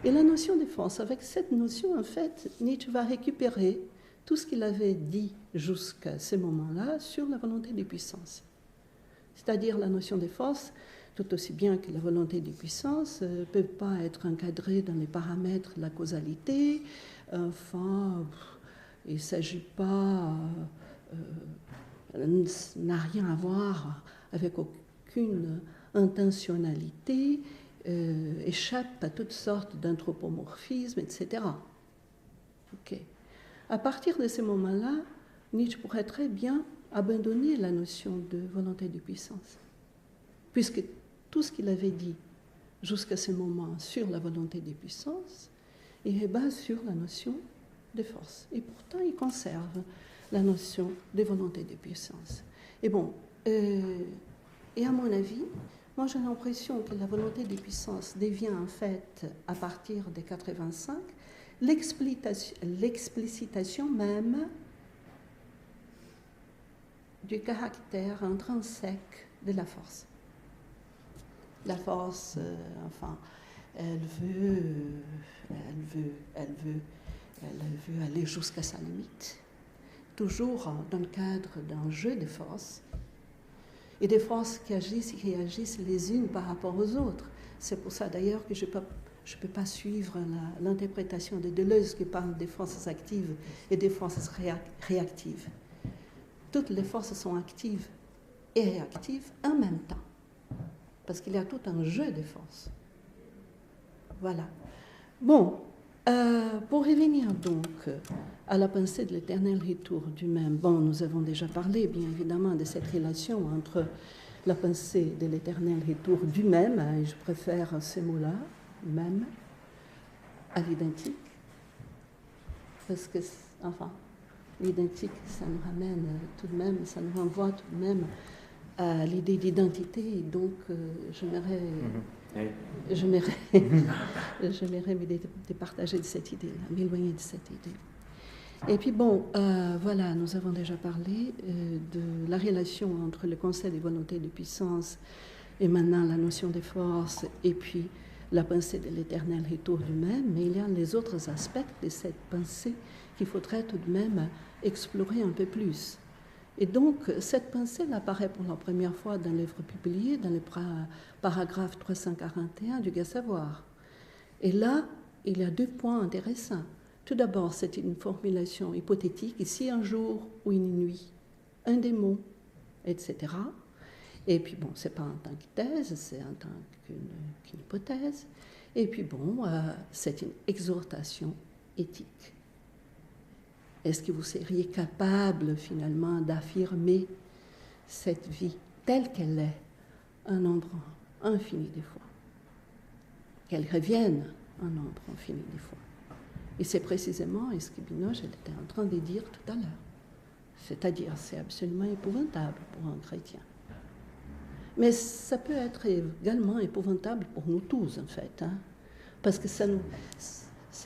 Et la notion des forces, avec cette notion, en fait, Nietzsche va récupérer tout ce qu'il avait dit jusqu'à ce moment-là sur la volonté de puissance. C'est-à-dire la notion des forces, tout aussi bien que la volonté de puissance, ne peut pas être encadrée dans les paramètres de la causalité. Enfin, il ne s'agit pas, n'a rien à voir avec aucune intentionnalité, échappe à toutes sortes d'anthropomorphismes, etc. Ok. À partir de ce moment-là, Nietzsche pourrait très bien abandonner la notion de volonté de puissance, puisque tout ce qu'il avait dit jusqu'à ce moment sur la volonté de puissance est basé sur la notion de force. Et pourtant, il conserve la notion de volonté de puissance. Et bon, et à mon avis, moi j'ai l'impression que la volonté de puissance devient en fait, à partir de 85, l'explicitation même du caractère intrinsèque de la force. La force, enfin, elle veut aller jusqu'à sa limite, toujours dans le cadre d'un jeu de forces, et des forces qui agissent et qui réagissent les unes par rapport aux autres. C'est pour ça d'ailleurs que je ne peux pas suivre l'interprétation de Deleuze qui parle des forces actives et des forces réactives. Toutes les forces sont actives et réactives en même temps, parce qu'il y a tout un jeu de forces. Voilà. Bon, pour revenir donc à la pensée de l'éternel retour du même, bon, nous avons déjà parlé bien évidemment de cette relation entre la pensée de l'éternel retour du même, et je préfère ces mots-là, même, à l'identique, parce que, enfin, l'identique, ça nous ramène tout de même, ça nous renvoie tout de même à l'idée d'identité, et donc j'aimerais de partager de cette idée-là, m'éloigner de cette idée. Et puis bon, voilà, nous avons déjà parlé de la relation entre le concept de volonté de puissance et maintenant la notion de force, et puis la pensée de l'éternel retour du même, mais il y a les autres aspects de cette pensée qu'il faudrait tout de même explorer un peu plus. Et donc, cette pensée apparaît pour la première fois dans l'œuvre publiée, dans le paragraphe 341 du Gai Savoir. Et là, il y a 2 points intéressants. Tout d'abord, c'est une formulation hypothétique, ici un jour ou une nuit, un démon, etc. Et puis bon, c'est pas en tant que thèse, c'est en tant qu'une hypothèse. Et puis bon, c'est une exhortation éthique. Est-ce que vous seriez capable finalement d'affirmer cette vie telle qu'elle est un nombre infini de fois? Qu'elle revienne un nombre infini de fois. Et c'est précisément ce que Binoche était en train de dire tout à l'heure. C'est-à-dire, c'est absolument épouvantable pour un chrétien. Mais ça peut être également épouvantable pour nous tous, en fait, hein, parce que ça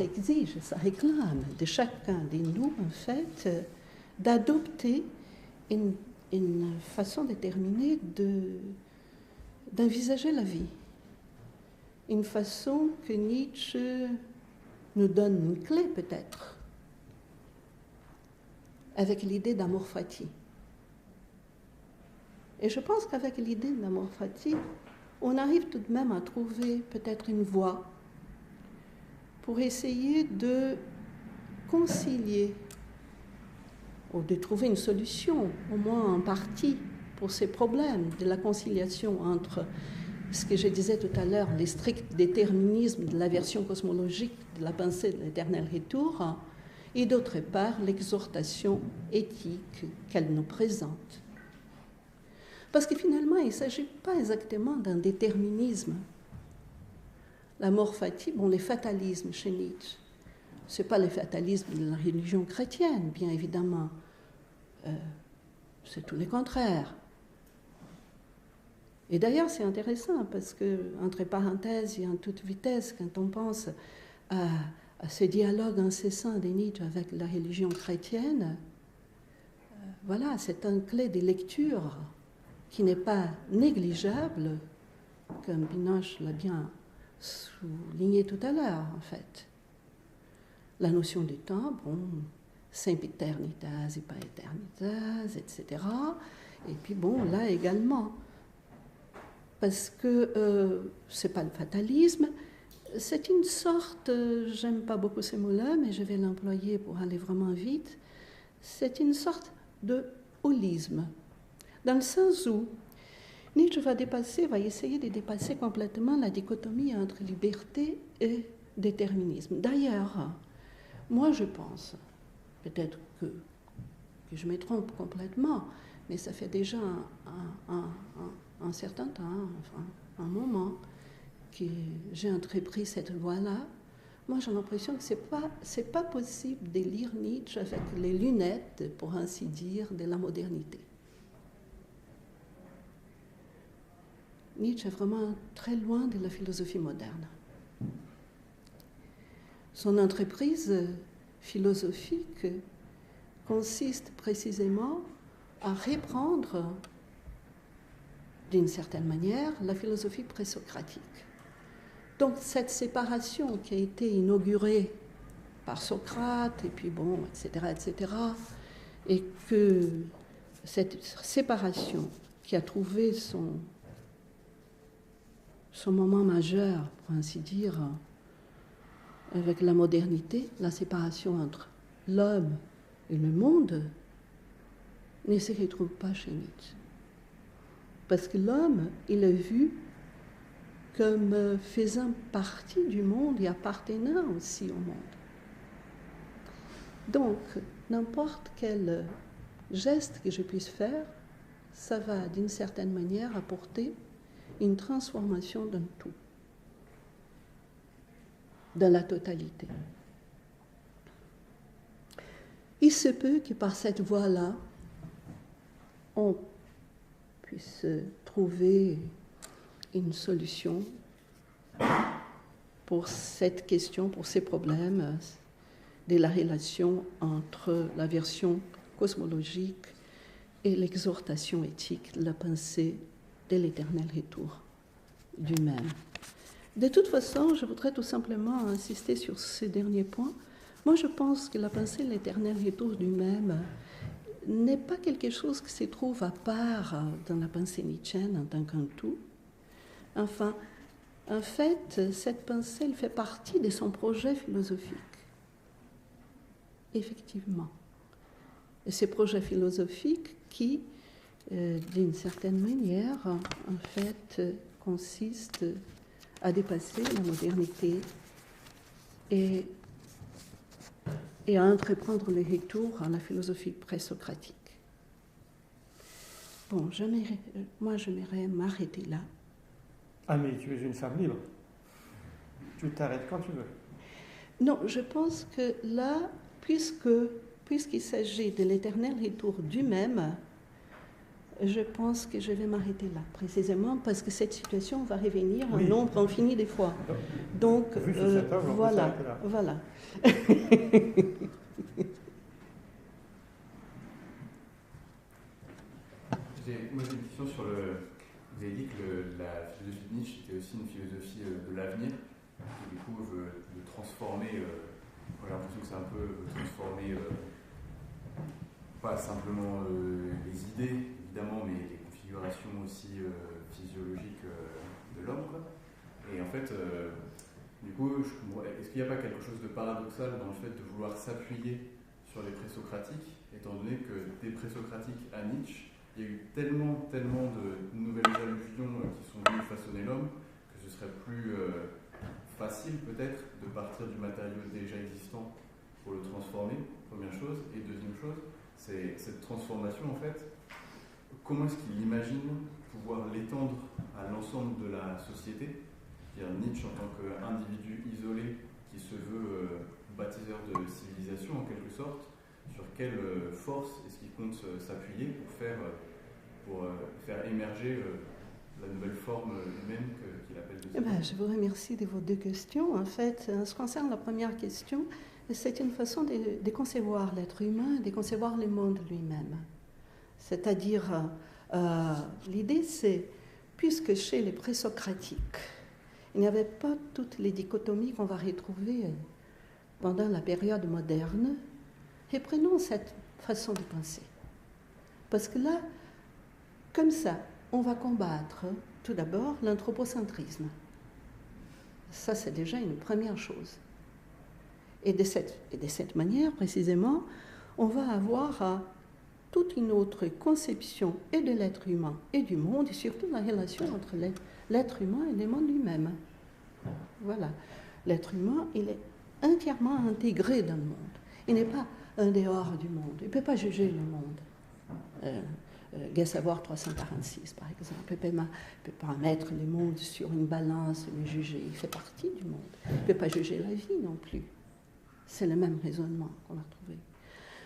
exige, ça réclame de chacun de nous, en fait, d'adopter une façon déterminée d'envisager la vie. Une façon que Nietzsche nous donne une clé, peut-être, avec l'idée d'amour fati. Et je pense qu'avec l'idée d'amour fati, on arrive tout de même à trouver peut-être une voie pour essayer de concilier ou de trouver une solution, au moins en partie, pour ces problèmes de la conciliation entre ce que je disais tout à l'heure, les stricts déterminismes de la version cosmologique de la pensée de l'éternel retour, et d'autre part l'exhortation éthique qu'elle nous présente. Parce que finalement, il ne s'agit pas exactement d'un déterminisme. L'amor fati, bon, les fatalismes chez Nietzsche, ce n'est pas le fatalisme de la religion chrétienne, bien évidemment. C'est tout le contraire. Et d'ailleurs, c'est intéressant parce que, entre parenthèses et en toute vitesse, quand on pense à ce dialogue incessant de Nietzsche avec la religion chrétienne, voilà, c'est un clé de lecture qui n'est pas négligeable, comme Binoche l'a bien souligné tout à l'heure, en fait. La notion du temps, bon, sempiternitas et pas eternitas, etc. Et puis bon, là également, parce que c'est pas le fatalisme, c'est une sorte, j'aime pas beaucoup ce mot-là, mais je vais l'employer pour aller vraiment vite, c'est une sorte de holisme, dans le sens où Nietzsche va essayer de dépasser complètement la dichotomie entre liberté et déterminisme. D'ailleurs, moi je pense, peut-être que je me trompe complètement, mais ça fait déjà un certain temps, enfin un moment, que j'ai entrepris cette voie-là. Moi j'ai l'impression que c'est pas possible de lire Nietzsche avec les lunettes, pour ainsi dire, de la modernité. Nietzsche est vraiment très loin de la philosophie moderne. Son entreprise philosophique consiste précisément à reprendre, d'une certaine manière, la philosophie présocratique. Donc cette séparation qui a été inaugurée par Socrate, et puis bon, etc., et que cette séparation qui a trouvé son moment majeur, pour ainsi dire, avec la modernité, la séparation entre l'homme et le monde, ne se retrouve pas chez Nietzsche. Parce que l'homme, il est vu comme faisant partie du monde et appartenant aussi au monde. Donc, n'importe quel geste que je puisse faire, ça va d'une certaine manière apporter une transformation d'un tout, dans la totalité. Il se peut que par cette voie-là, on puisse trouver une solution pour cette question, pour ces problèmes de la relation entre la version cosmologique et l'exhortation éthique, la pensée de l'éternel retour du même. De toute façon, je voudrais tout simplement insister sur ce dernier point. Moi, je pense que la pensée de l'éternel retour du même n'est pas quelque chose qui se trouve à part dans la pensée nietzschienne en tant qu'un tout. Enfin, en fait, cette pensée, elle fait partie de son projet philosophique. Effectivement. Et ces projets philosophiques qui, d'une certaine manière, en fait, consistent à dépasser la modernité et à entreprendre le retour à la philosophie présocratique. Bon, moi, j'aimerais m'arrêter là. Ah, mais tu es une femme libre. Tu t'arrêtes quand tu veux. Non, je pense que là, puisqu'il s'agit de l'éternel retour du même, je pense que je vais m'arrêter là, précisément parce que cette situation va revenir un nombre infini de fois. Donc, voilà. Moi, j'ai une question sur le... Vous avez dit que la philosophie de Nietzsche était aussi une philosophie de l'avenir, et du coup, veut transformer... j'ai l'impression que c'est un peu transformer, pas simplement les idées, évidemment, mais les configurations aussi physiologiques de l'homme, quoi. Et en fait, du coup, est-ce qu'il n'y a pas quelque chose de paradoxal dans le fait de vouloir s'appuyer sur les présocratiques, étant donné que des présocratiques à Nietzsche, il y a eu tellement de nouvelles allusions qui sont venues façonner l'homme que ce serait plus facile peut-être de partir du matériau déjà existant pour le transformer, première chose. Et deuxième chose, c'est cette transformation en fait, comment est-ce qu'il imagine pouvoir l'étendre à l'ensemble de la société? C'est-à-dire Nietzsche en tant qu'individu isolé qui se veut baptiseur de civilisation en quelque sorte, sur quelle force est-ce qu'il compte s'appuyer pour faire émerger la nouvelle forme humaine qu'il appelle de Je vous remercie de vos deux questions. En fait, en ce qui concerne la première question, c'est une façon de concevoir l'être humain, de concevoir le monde lui-même. C'est-à-dire, l'idée c'est, puisque chez les présocratiques, il n'y avait pas toutes les dichotomies qu'on va retrouver pendant la période moderne, reprenons cette façon de penser. Parce que là, comme ça, on va combattre tout d'abord l'anthropocentrisme. Ça, c'est déjà une première chose. Et de cette manière, précisément, on va avoir toute une autre conception et de l'être humain et du monde, et surtout la relation entre l'être humain et le monde lui-même. Voilà. L'être humain, il est entièrement intégré dans le monde. Il n'est pas en dehors du monde. Il ne peut pas juger le monde. Gai Savoir 346, par exemple. Il ne peut pas mettre le monde sur une balance et le juger. Il fait partie du monde. Il ne peut pas juger la vie non plus. C'est le même raisonnement qu'on va trouver.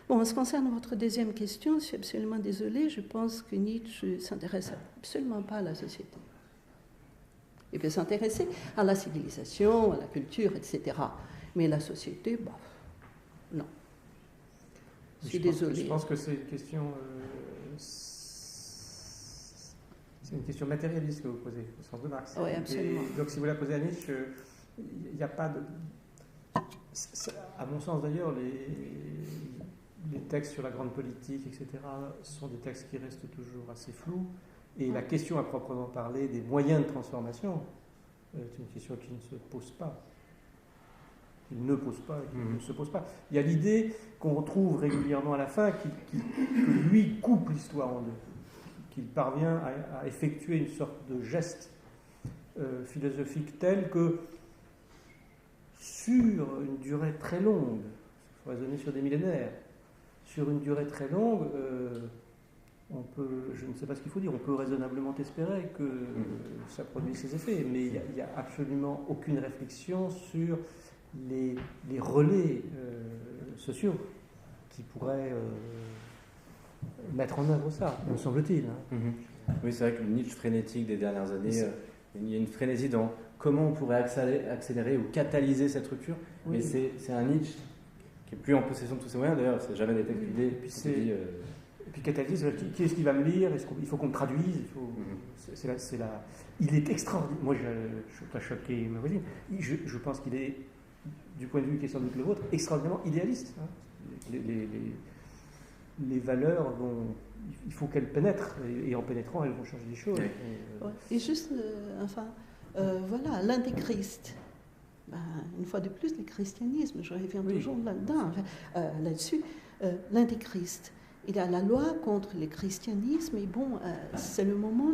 Bon, en ce qui concerne votre deuxième question, je suis absolument désolée, je pense que Nietzsche ne s'intéresse absolument pas à la société. Il peut s'intéresser à la civilisation, à la culture, etc. Mais la société, non. Je suis désolée. Je pense que c'est une question... c'est une question matérialiste que vous posez, au sens de Marx. Oui, absolument. Et donc, si vous la posez à Nietzsche, il n'y a pas de... À mon sens, d'ailleurs, les textes sur la grande politique, etc., sont des textes qui restent toujours assez flous. Et la question à proprement parler des moyens de transformation est une question qui ne se pose pas. Il ne pose pas, il ne se pose pas. Il y a l'idée qu'on retrouve régulièrement à la fin que lui coupe l'histoire en deux, qu'il parvient à effectuer une sorte de geste philosophique tel que sur une durée très longue, il faut raisonner sur des millénaires, sur une durée très longue, on peut, je ne sais pas ce qu'il faut dire, on peut raisonnablement espérer que ça produise ses effets, mais il n'y a absolument aucune réflexion sur les relais sociaux qui pourraient mettre en œuvre ça, me semble-t-il. Oui, c'est vrai que le Nietzsche frénétique des dernières années, il y a une frénésie dans comment on pourrait accélérer ou catalyser cette rupture, mais c'est un Nietzsche qui est plus en possession de tous ses moyens, d'ailleurs, c'est jamais des textes publiés. Et puis catalyse, qui est-ce qui va me lire? Il faut qu'on me traduise. Il est extraordinaire. Moi, je ne suis pas choqué, ma voisine. Je pense qu'il est, du point de vue qui est sans doute le vôtre, extraordinairement idéaliste. Les valeurs il faut qu'elles pénètrent, et en pénétrant, elles vont changer les choses. Et juste, Voilà, l'antéchrist. Ben, une fois de plus, le christianisme, je reviens toujours là-dedans, là-dessus. L'antéchrist. Il y a la loi contre le christianisme, et bon, c'est le moment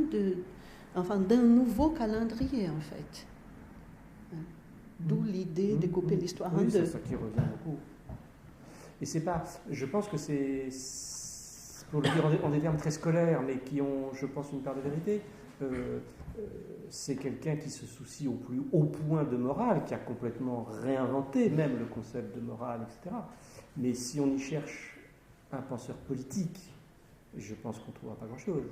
d'un nouveau calendrier, en fait. D'où l'idée de couper l'histoire en deux. C'est ça qui revient beaucoup. Et c'est pas, je pense que c'est, pour le dire en des termes très scolaires, mais qui ont, je pense, une part de vérité, c'est quelqu'un qui se soucie au plus haut point de morale, qui a complètement réinventé même le concept de morale, etc. Mais si on y cherche un penseur politique, je pense qu'on ne trouvera pas grand-chose.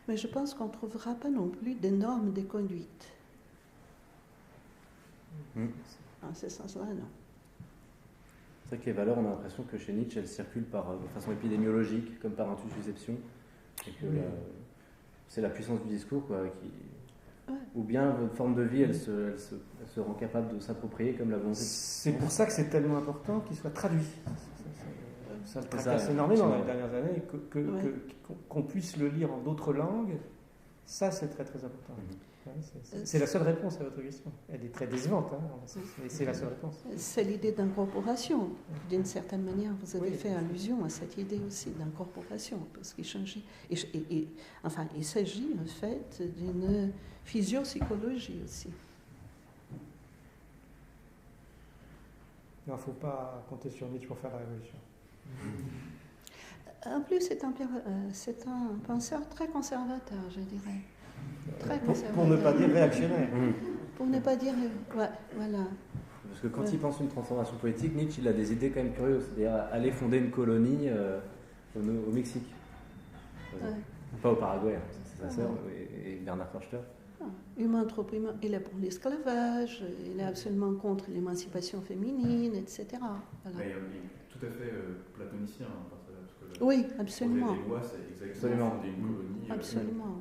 Mais je pense qu'on ne trouvera pas non plus des normes de conduite. En ce sens-là, non. C'est vrai que les valeurs, on a l'impression que chez Nietzsche, elles circulent de façon épidémiologique, comme par intussusception. Et que c'est la puissance du discours, quoi, ou bien votre forme de vie, elle se rend capable de s'approprier comme la volonté. C'est pour ça que c'est tellement important qu'il soit traduit. Ça le tracasse énormément dans les dernières années, qu'on puisse le lire en d'autres langues. Ça, c'est très très important. C'est la seule réponse à votre question. Elle est très décevante, mais c'est la seule réponse. C'est l'idée d'incorporation. D'une certaine manière, vous avez fait allusion à cette idée aussi d'incorporation, parce qu'il s'agit en fait d'une physiopsychologie aussi. Il ne faut pas compter sur Nietzsche pour faire la révolution. En plus, c'est un penseur très conservateur, je dirais. Pour ne pas dire réactionnaire. Pour ne pas dire... voilà. Parce que quand il pense une transformation politique, Nietzsche, il a des idées quand même curieuses. C'est-à-dire aller fonder une colonie au Mexique. Pas au Paraguay, c'est sa sœur et Bernard Forster. Humain trop humain, il est pour l'esclavage, il est absolument contre l'émancipation féminine, etc. Voilà. Il est tout à fait platonicien. Parce que oui, absolument. Les lois, c'est exactement fonder une colonie. Absolument,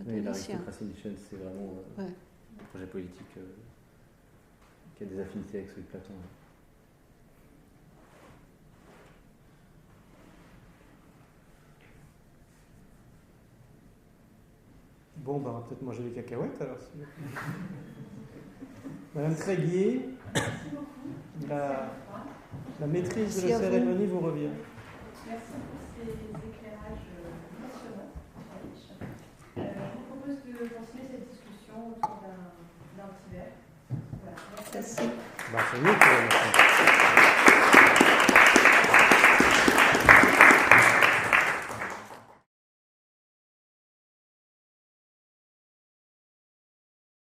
oui, l'aristocratie Nietzsche, c'est vraiment un projet politique qui a des affinités avec celui de Platon. Bon, on va peut-être manger des cacahuètes alors. Madame Tréguier, la maîtrise de la cérémonie vous revient. Merci pour ces éclairages passionnants. Je vous propose de continuer cette discussion autour d'un petit verre. Voilà. Merci. C'est mieux que